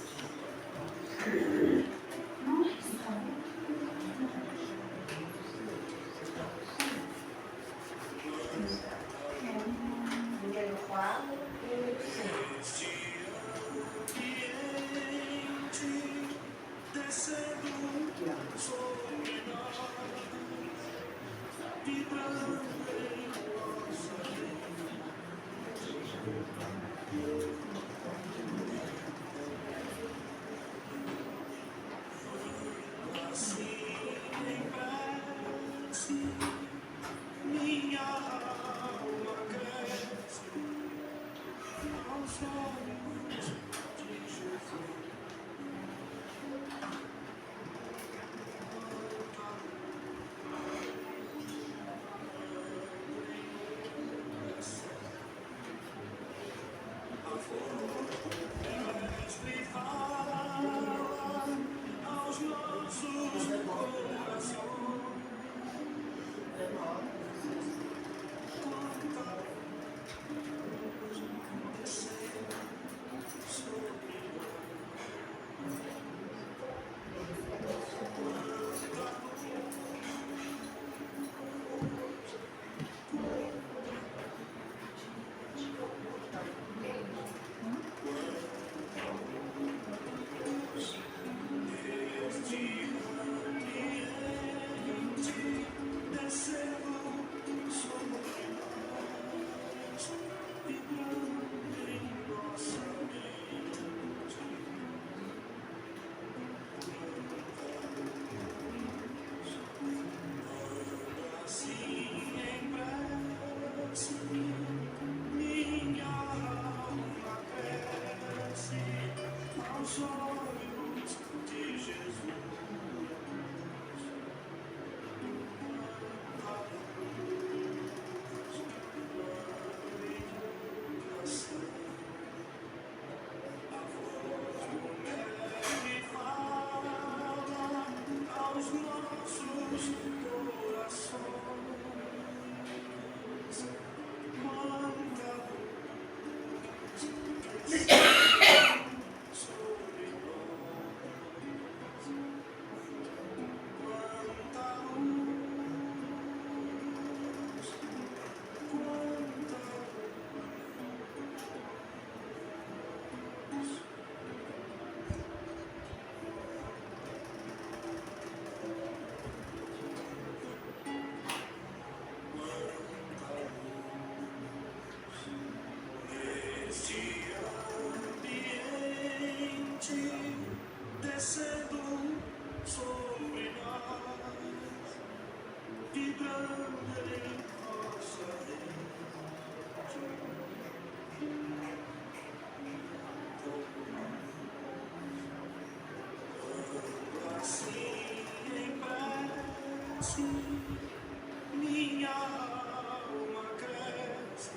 Minha alma cresce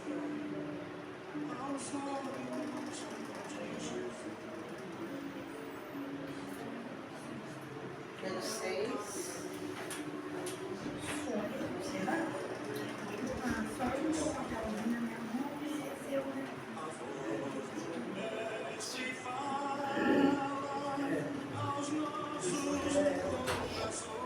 aos olhos de Jesus. Número 6. Se fala aos nossos corações.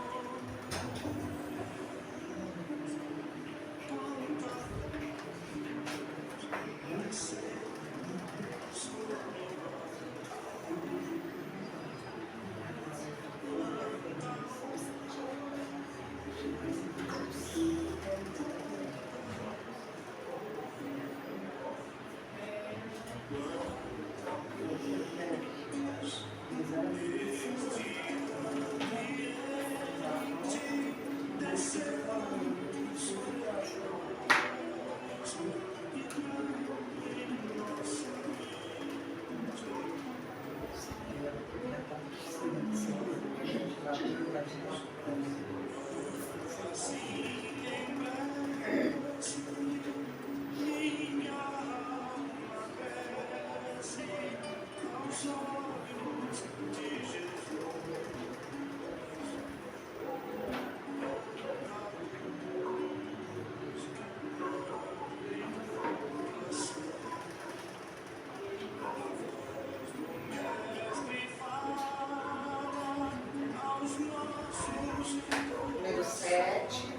Número 7.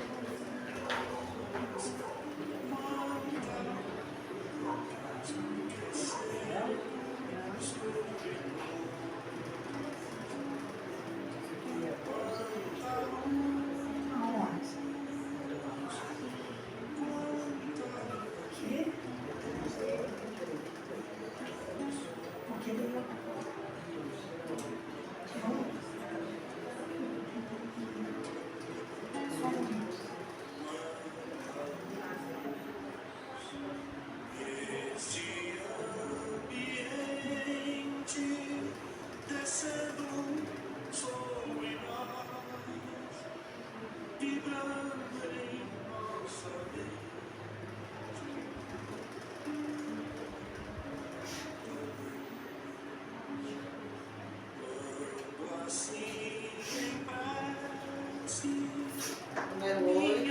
Número 8.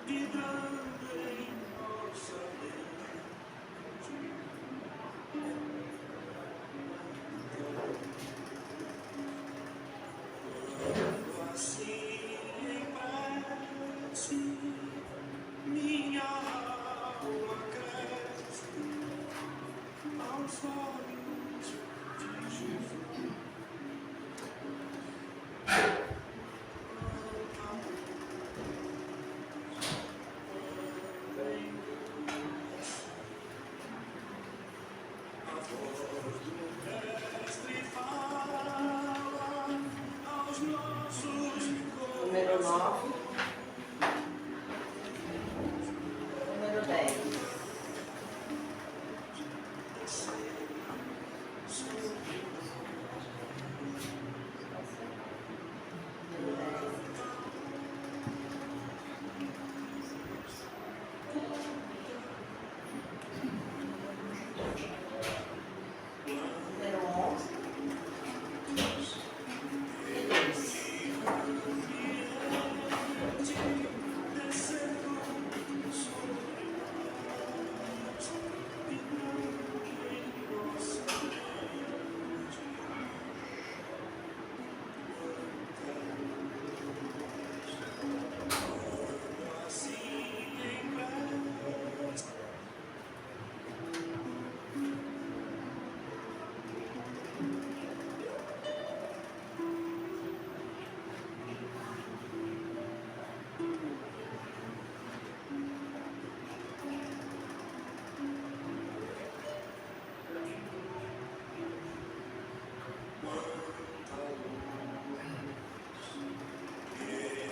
vibrando em nossa mente. Assim em prece, minha alma cresce aos olhos de Jesus. A voz do Mestre fala aos nossos Número 9. Número 10. Número 11. E 12.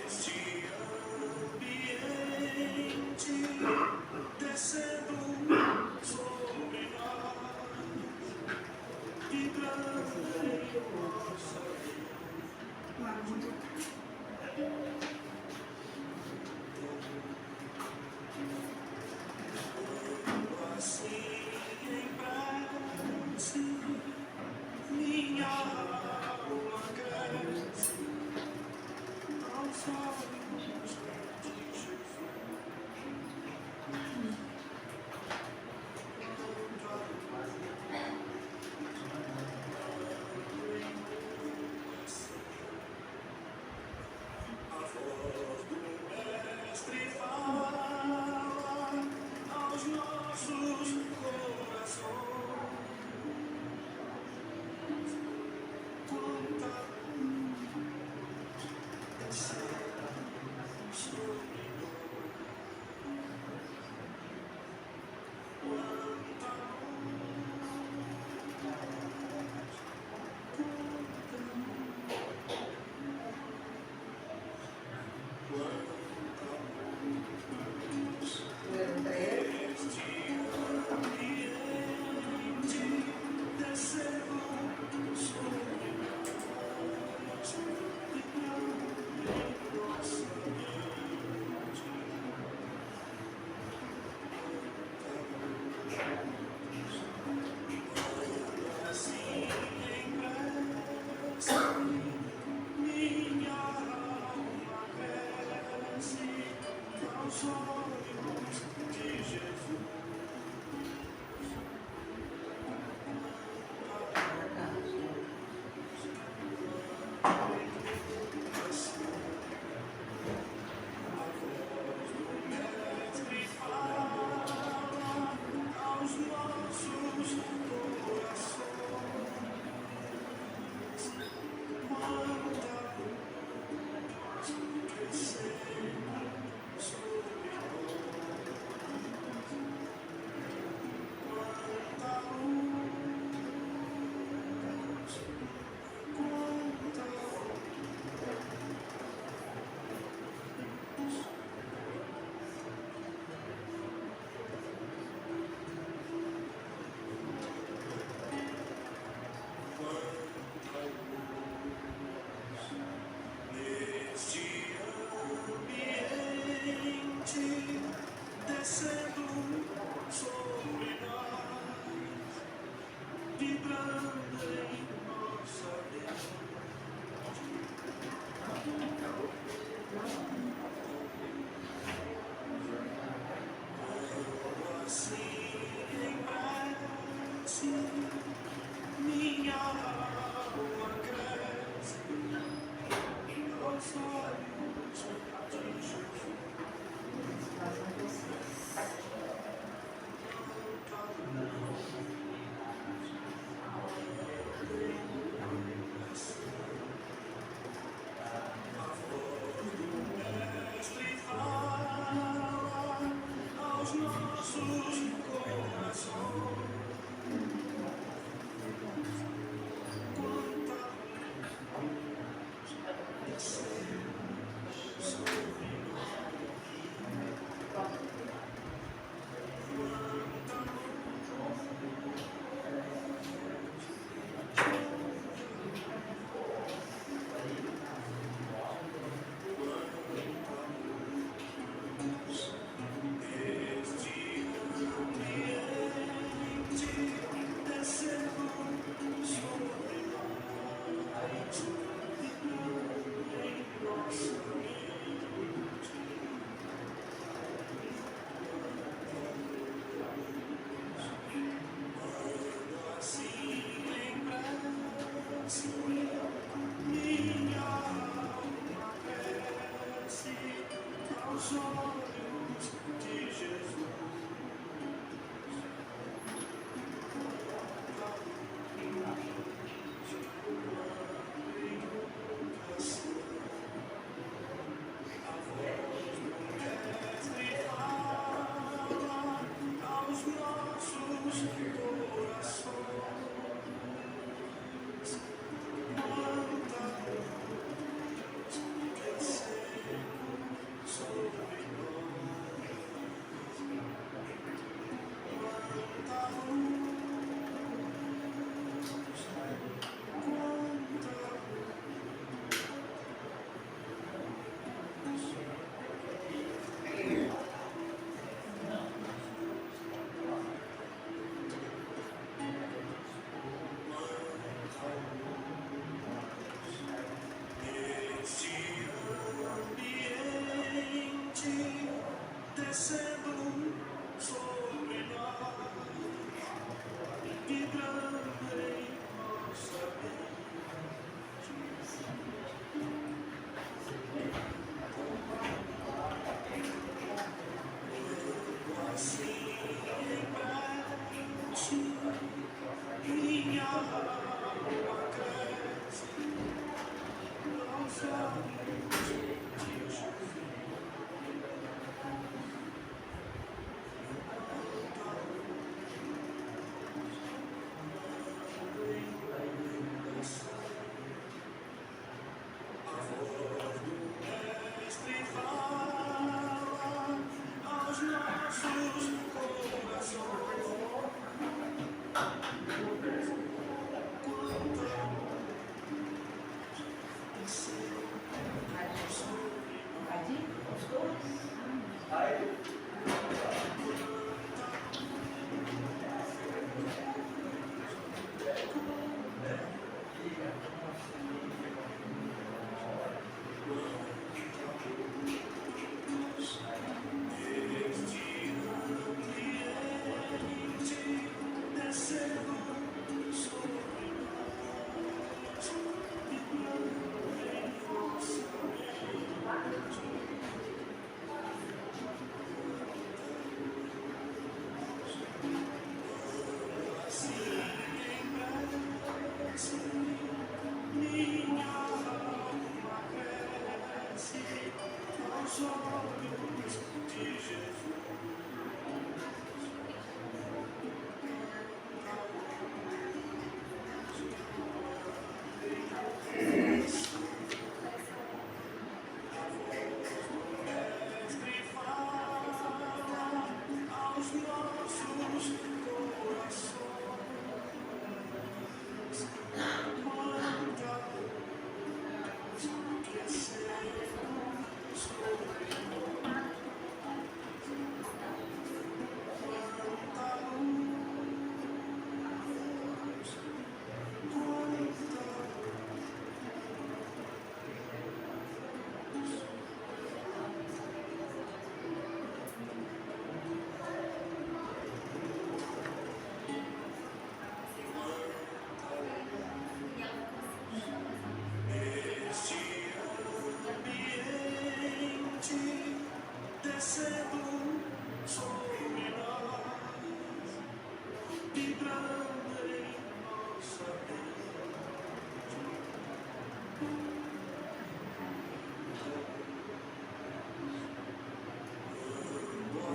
Este ambiente descendo sobre nós, vibrando em nossa assim em prece, minha alma cresce aos olhos de Jesus. A voz do Mestre fala aos nossos corações. Quanta sobre número 13. Descendo sobre nós, nossa assim em prece, minha alma cresce aos olhos de Jesus. Mestre fala aos nossos corações. Quanta crescendo sobre nós. Quanta luz, quanta neste ambiente descendo sobre nós, vibrando em nossa mente.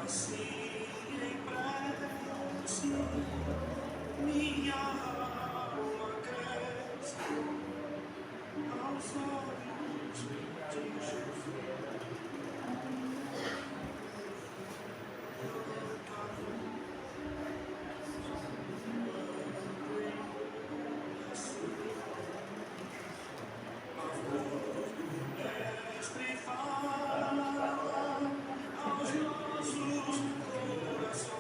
Assim minha alma cresce aos olhos de Jesus. Mestre fala aos nossos corações.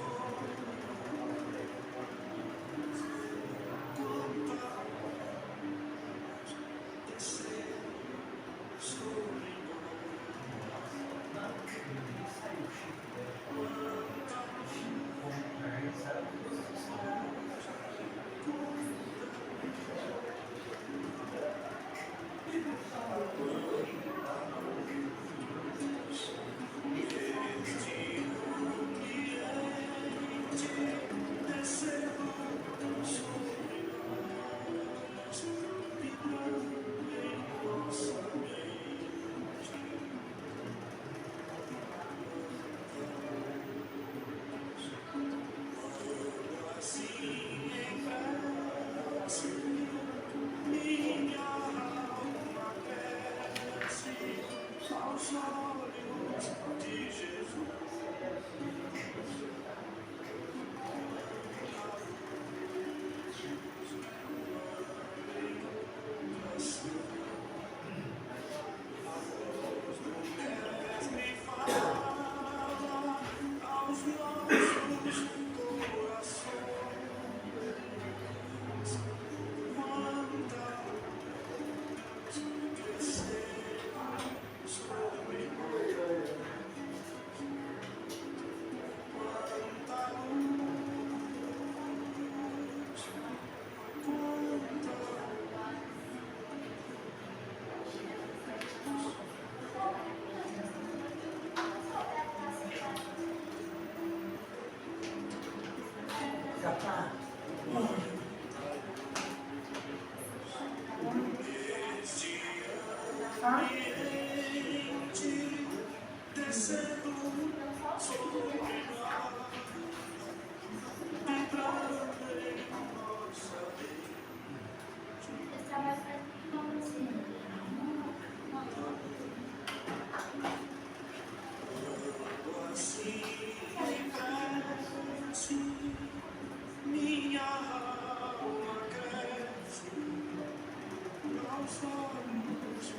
Minha alma cresce aos olhos de Jesus. Mestre fala aos nossos corações. Quanta descendo sobre nós, entrando em nossa assim cresce, minha alma cresce aos olhos de Jesus.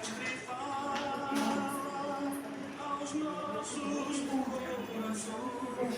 Mestre fala aos nossos corações.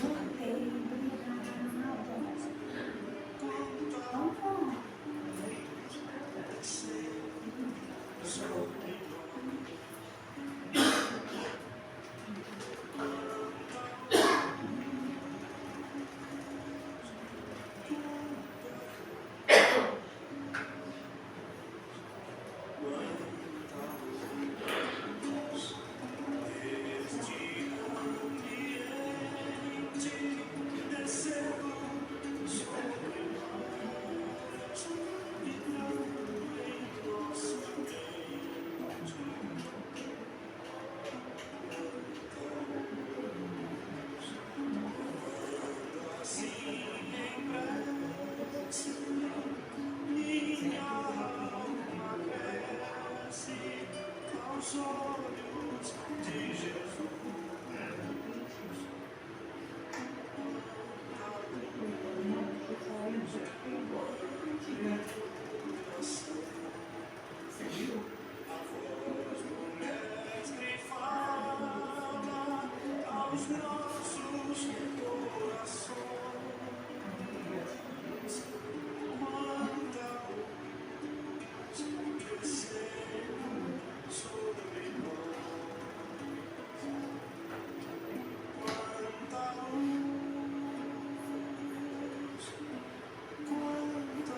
Minha alma cresce aos olhos de Jesus. A voz do Mestre fala aos nossos corações. Quanta descendo sobre nós, quanta luz, quanta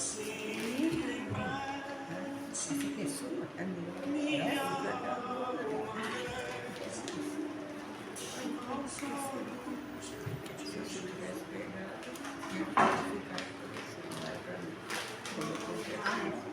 Essa aqui é sua? É minha. Se eu tivesse pegado, eu podia ficar com esse celular pra mim. Quando eu comprar.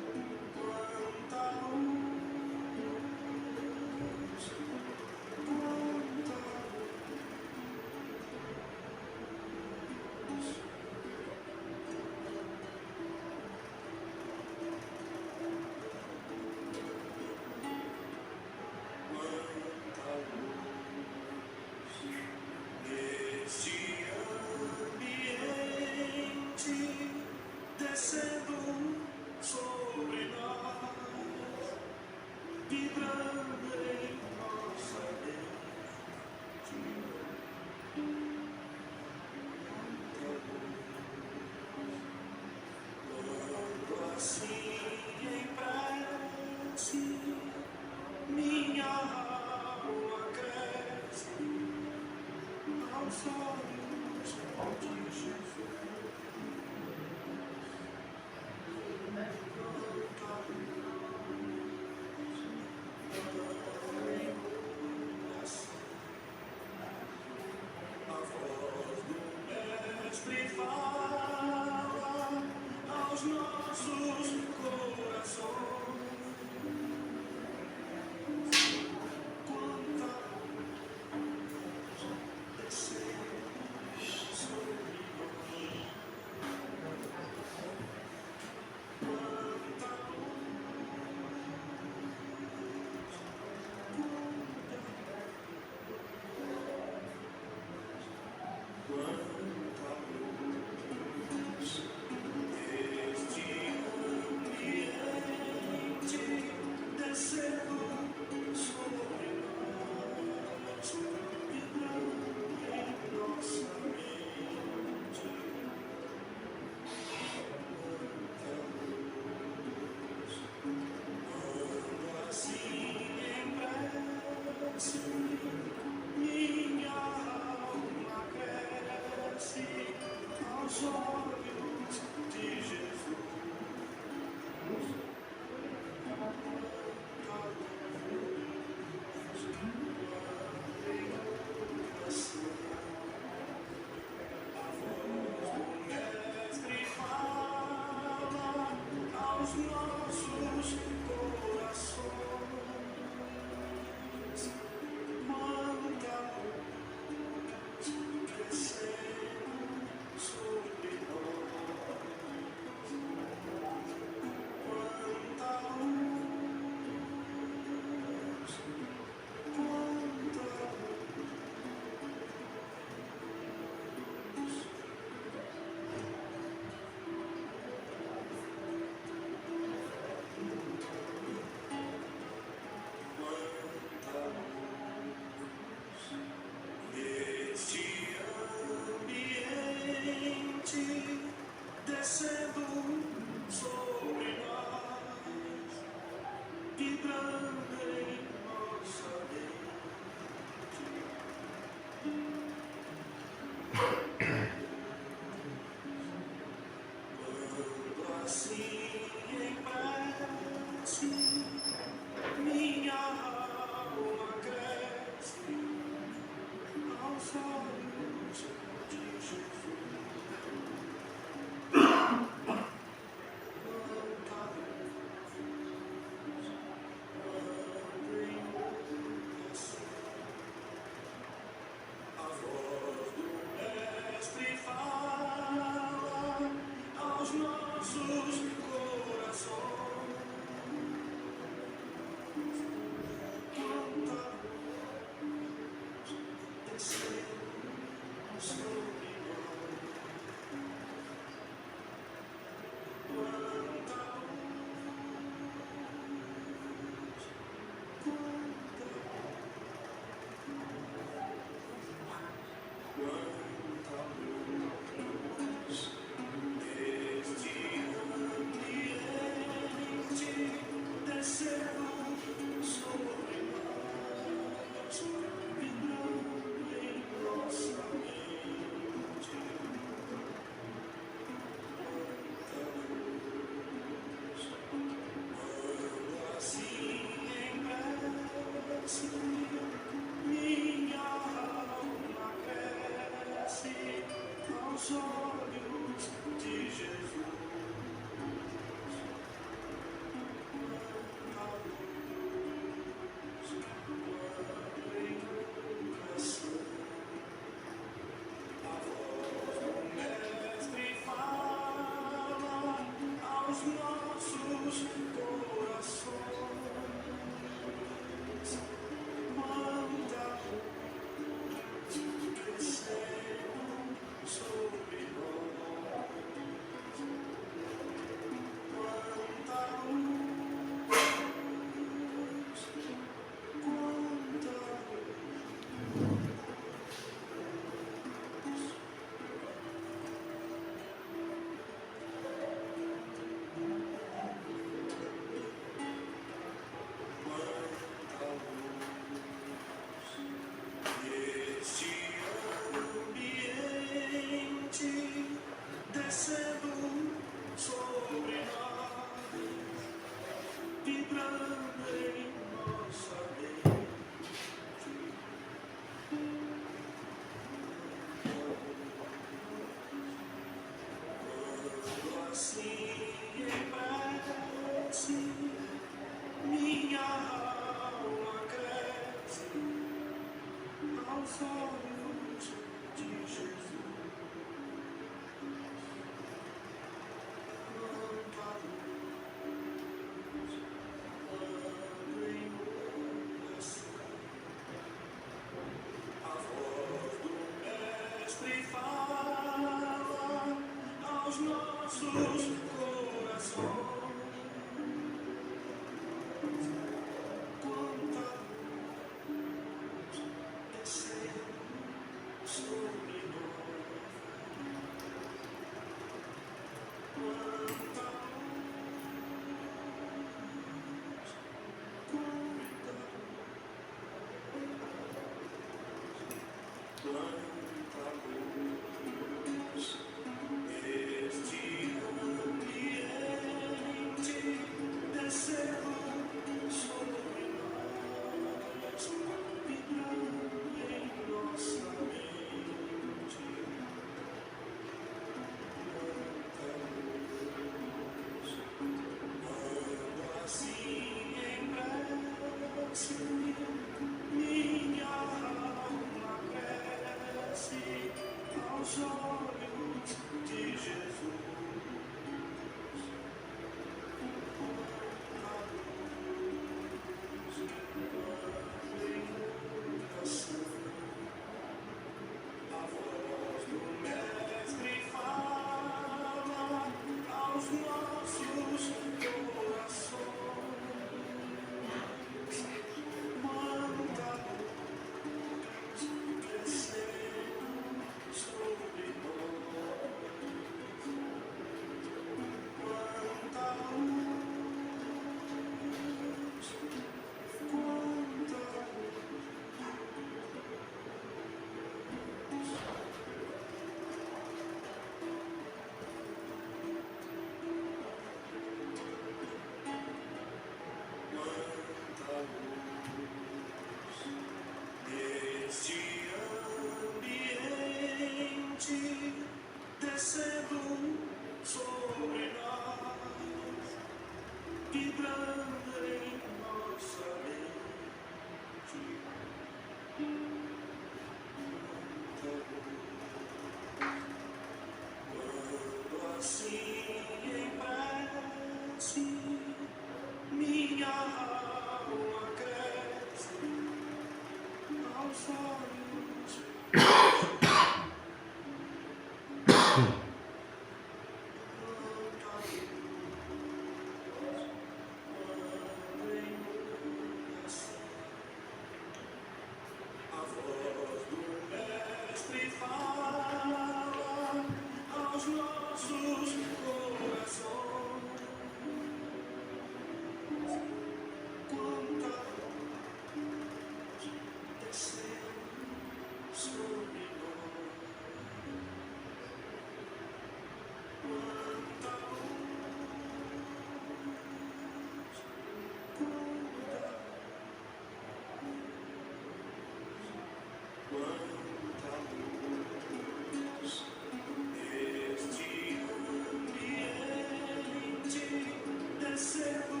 descendo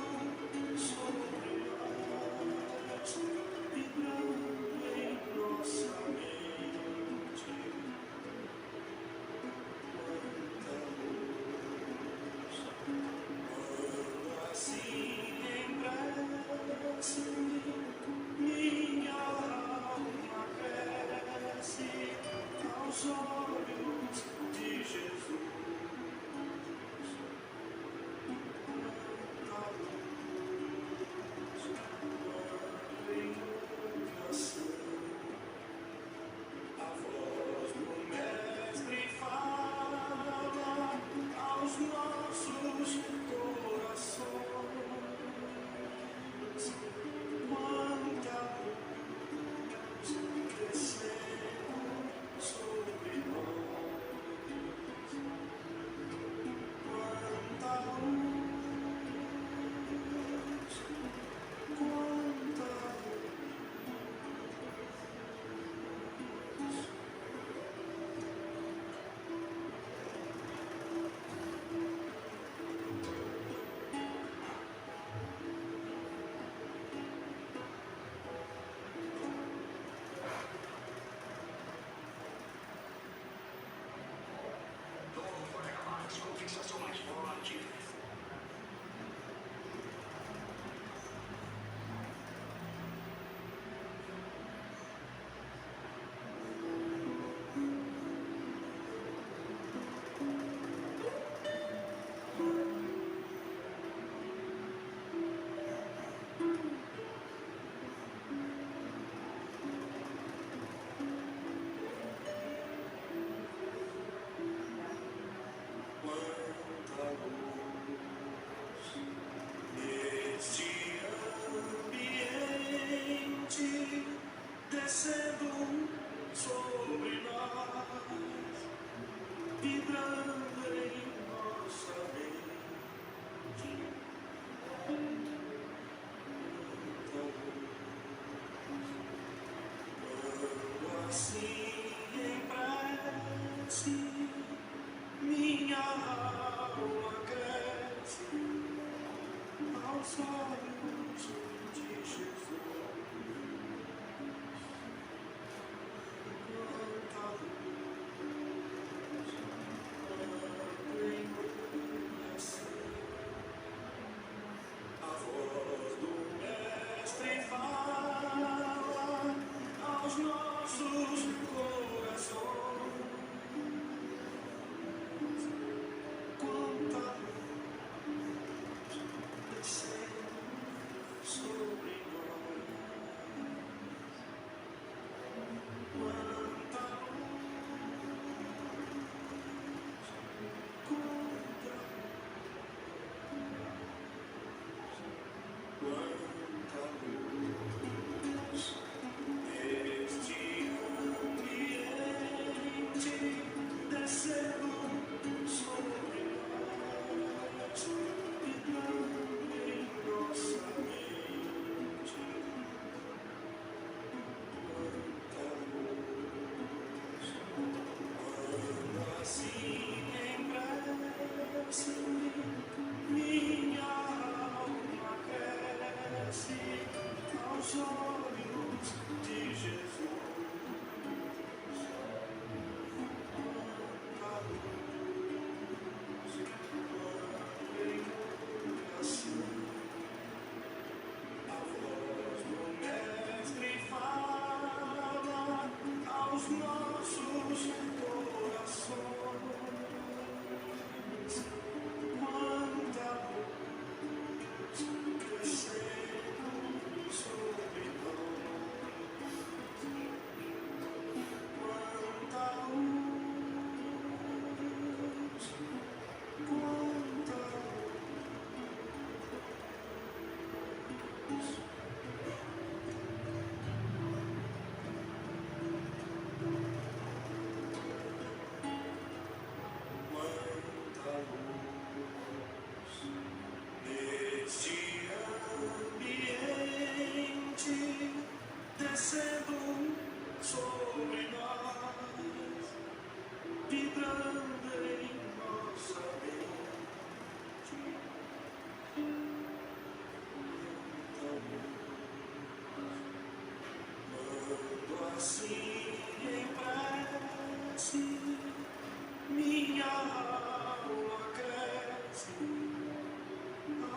sobre nós, vibrando em nossa mente. Quando assim embrece, minha alma cresce aos olhos de Jesus.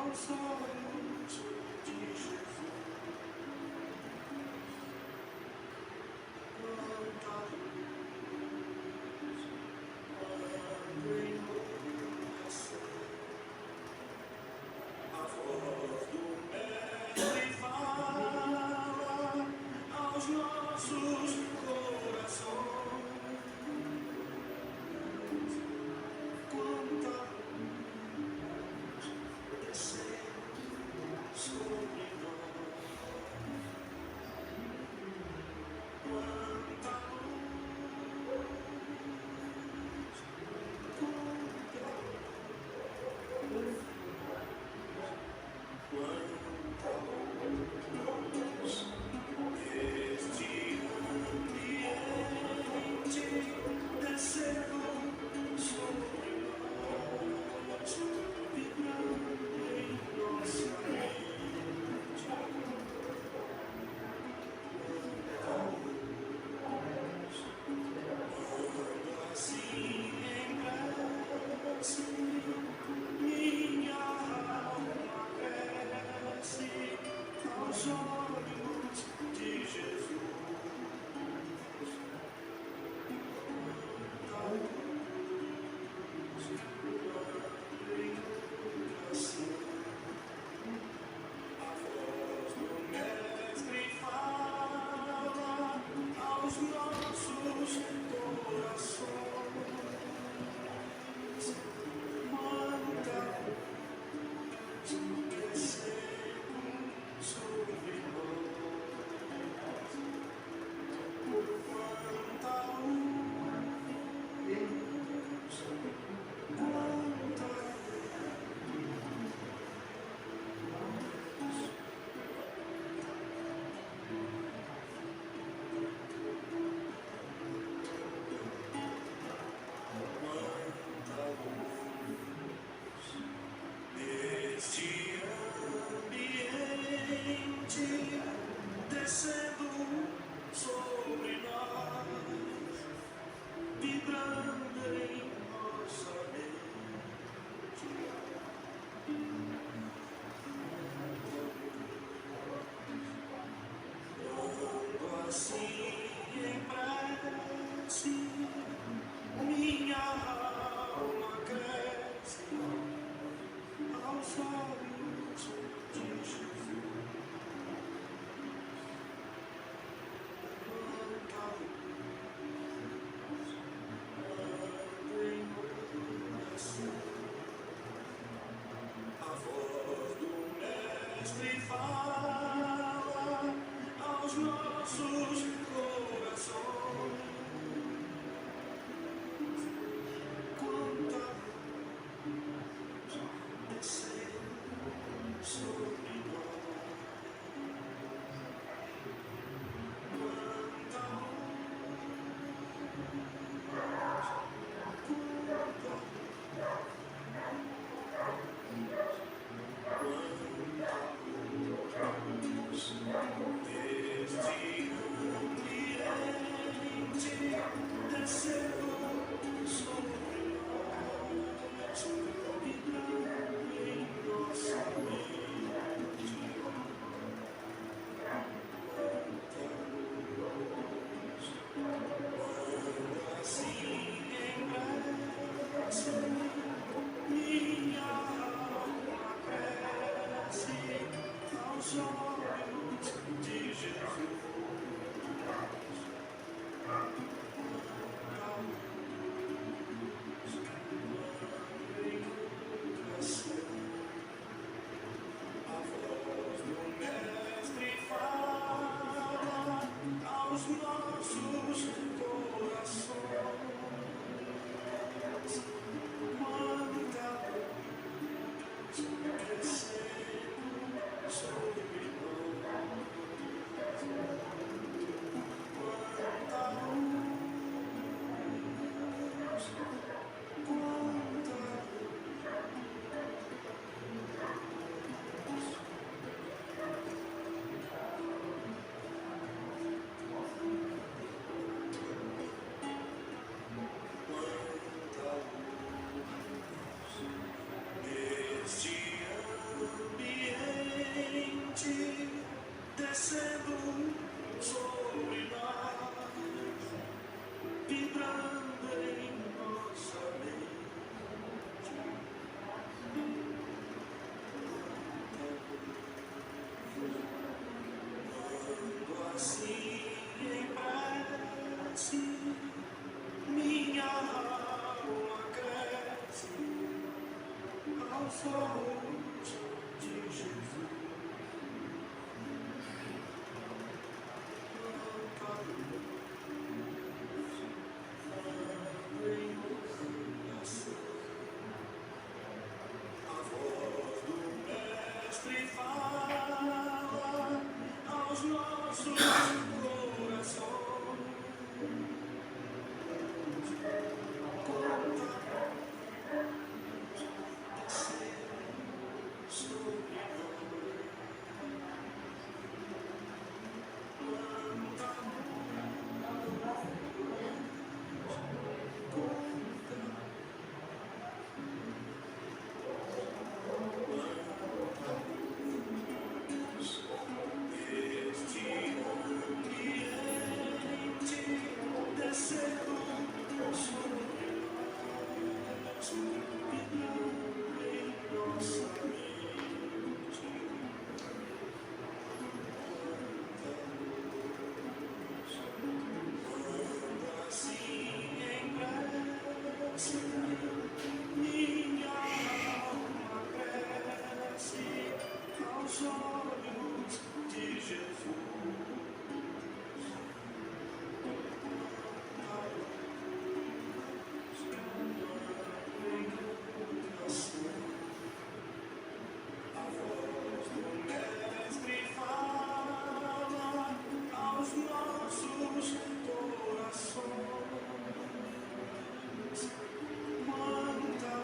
aos olhos de Jesus. Quanta luz, quando em oração a voz do Mestre fala aos nossos corações. Quanta luz descendo sobre nós. Quanta luz, quanta luz, este ambiente descendo sobre nós, vibrando em nossa mente. Assim embrece, minha alma cresce aos olhos de Jesus. Quanta luz, quando em oração a voz do Mestre fala aos nossos corações. Quanta luz descendo sobre nós. Quanta luz, quanta luz. Quanta luz neste ambiente descendo sobre nós, vibrando em nossa mente. Quando assim embrece, minha alma cresce aos olhos de Jesus. Quanta luz, quando em oração a voz do Mestre fala aos nossos corações. Quanta luz descendo sobre nós. Quanta luz neste ambiente descendo sobre nós, vibrando em nossa mente. Quanta luz, quando assim embrece, minha alma cresce aos olhos de Jesus. Quanta luz, quando em oração a voz do Mestre fala aos nossos corações. Quanta luz descendo sobre nós. aos olhos de Jesus. A voz do Mestre fala aos nossos corações. Minha alma cresce aos olhos de Jesus. A voz do Mestre fala aos nossos corações. Manda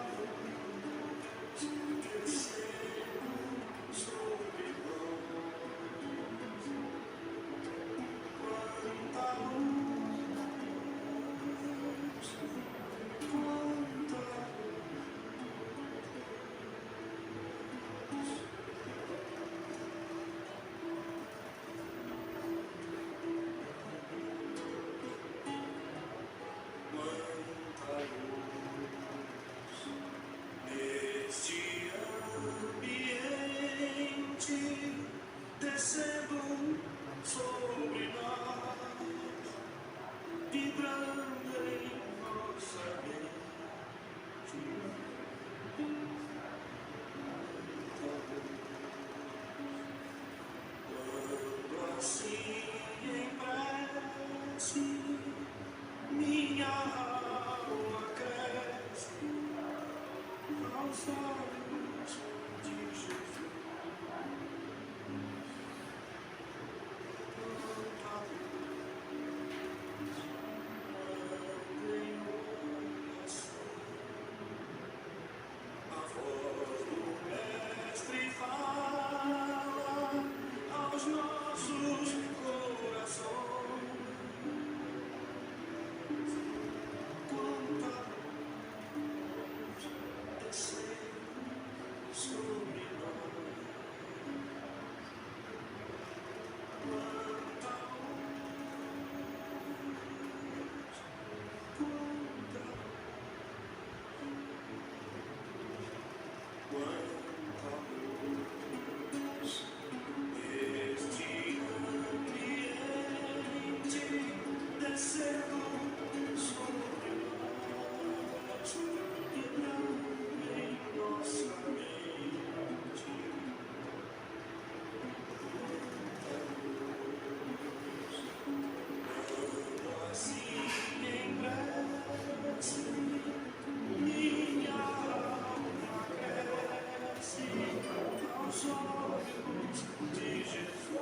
descer sobre nós. Quanta luz, quanta neste ambiente descendo sobre nós, vibrando em nossa mente. Quando assim em prece minha alma cresce aos olhos de Jesus. Quanta luz, em oração. A voz do Mestre fala aos nossos corações. Quanta luz descer sobre nós. Quanta luz, este ambiente descendo sobre nós, vibrando em nossa mente. Quando assim em prece minha alma cresce aos olhos de Jesus.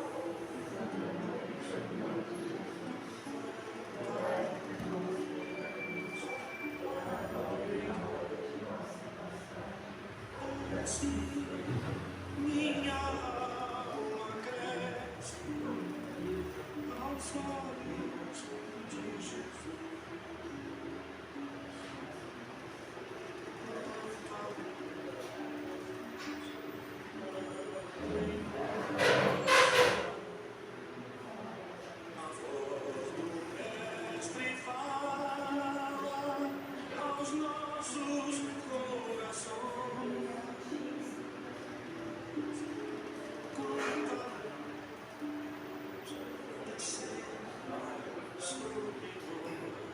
Minha alma cresce aos olhos de Jesus. A voz do Mestre fala aos nossos corações. Quanta luz descer sobre nós.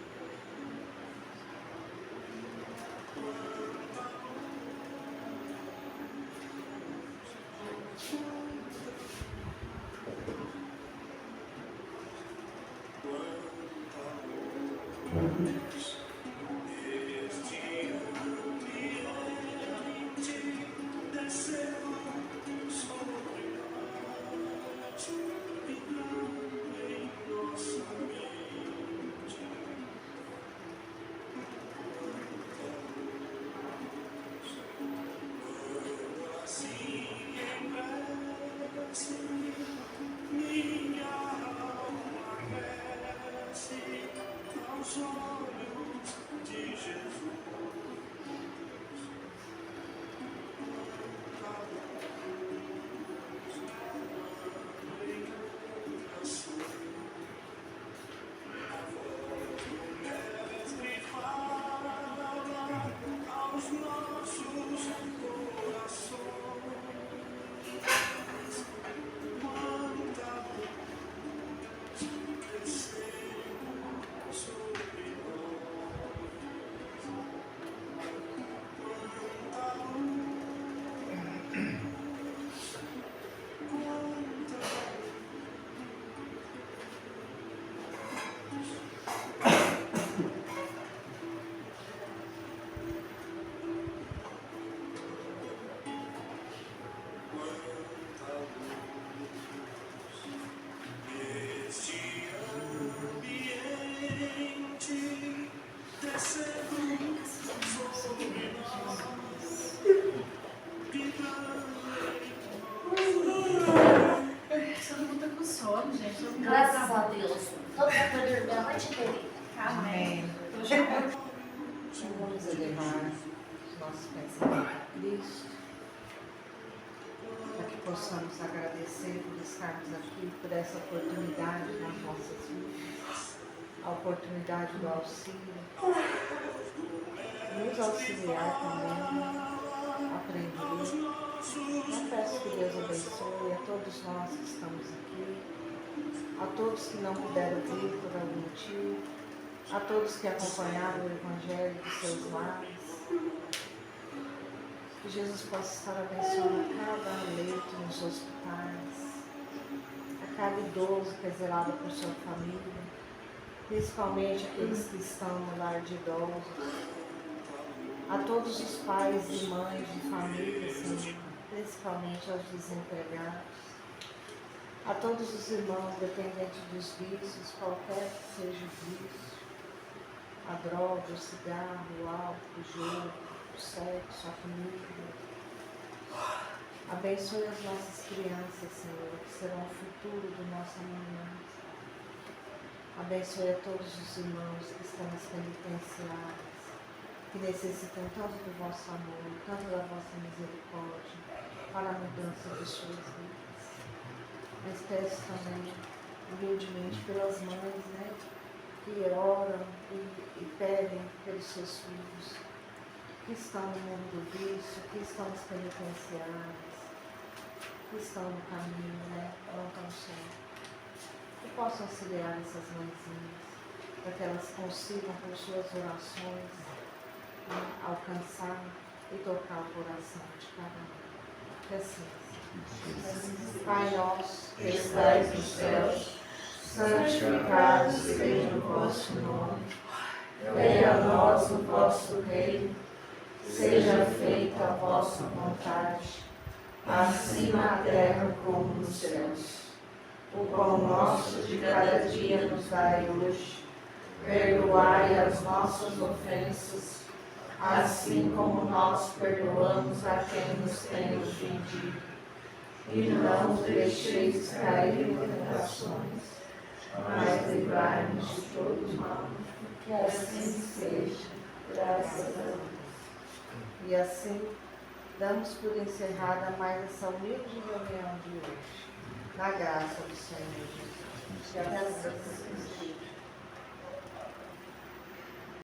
Todo mundo tá com sono, gente. Todo mundo Graças a Deus. Todo mundo vai dormir a noite inteira. Amém. Vamos elevar os nossos pensamentos a Cristo, para que possamos agradecer por estarmos aqui, por essa oportunidade nas nossas vidas, a oportunidade do auxílio, nos auxiliar também, aprender. Eu peço que Deus abençoe a todos nós que estamos aqui, a todos que não puderam vir por algum motivo, a todos que acompanharam o Evangelho dos seus lares. Que Jesus possa estar abençoando a cada leito nos hospitais, a cada idoso que é zelado por sua família, principalmente aqueles que estão no lar de idosos, a todos os pais e mães de família, Senhor, principalmente aos desempregados, a todos os irmãos dependentes dos vícios, qualquer que seja o vício, a droga, o cigarro, o álcool, o jogo, o sexo, a comida. Abençoe as nossas crianças, Senhor, que serão o futuro do nosso amanhã. Abençoe a todos os irmãos que estão nas penitenciárias, que necessitam tanto do vosso amor, tanto da vossa misericórdia, para a mudança de suas vidas. Mas peço também, humildemente, pelas mães, que oram e pedem pelos seus filhos, que estão no mundo do vício, que estão nas penitenciárias, que estão no caminho, não tão só. Que possam auxiliar essas mãezinhas, para que elas consigam, por suas orações, alcançar e tocar o coração de cada um. Que assim seja. Pai nosso, que estais nos céus, santificado seja o vosso nome. Venha a nós o vosso reino. Seja feita a vossa vontade, assim na terra como nos céus. O pão nosso de cada dia nos dai hoje. Perdoai as nossas ofensas, assim como nós perdoamos a quem nos tem ofendido. E não nos deixeis cair em tentações, mas livrai-nos de todo mal. Que assim seja, graças a Deus. E assim, damos por encerrada mais essa humilde reunião de hoje. Na graça do Senhor Jesus. Que a graça do Senhor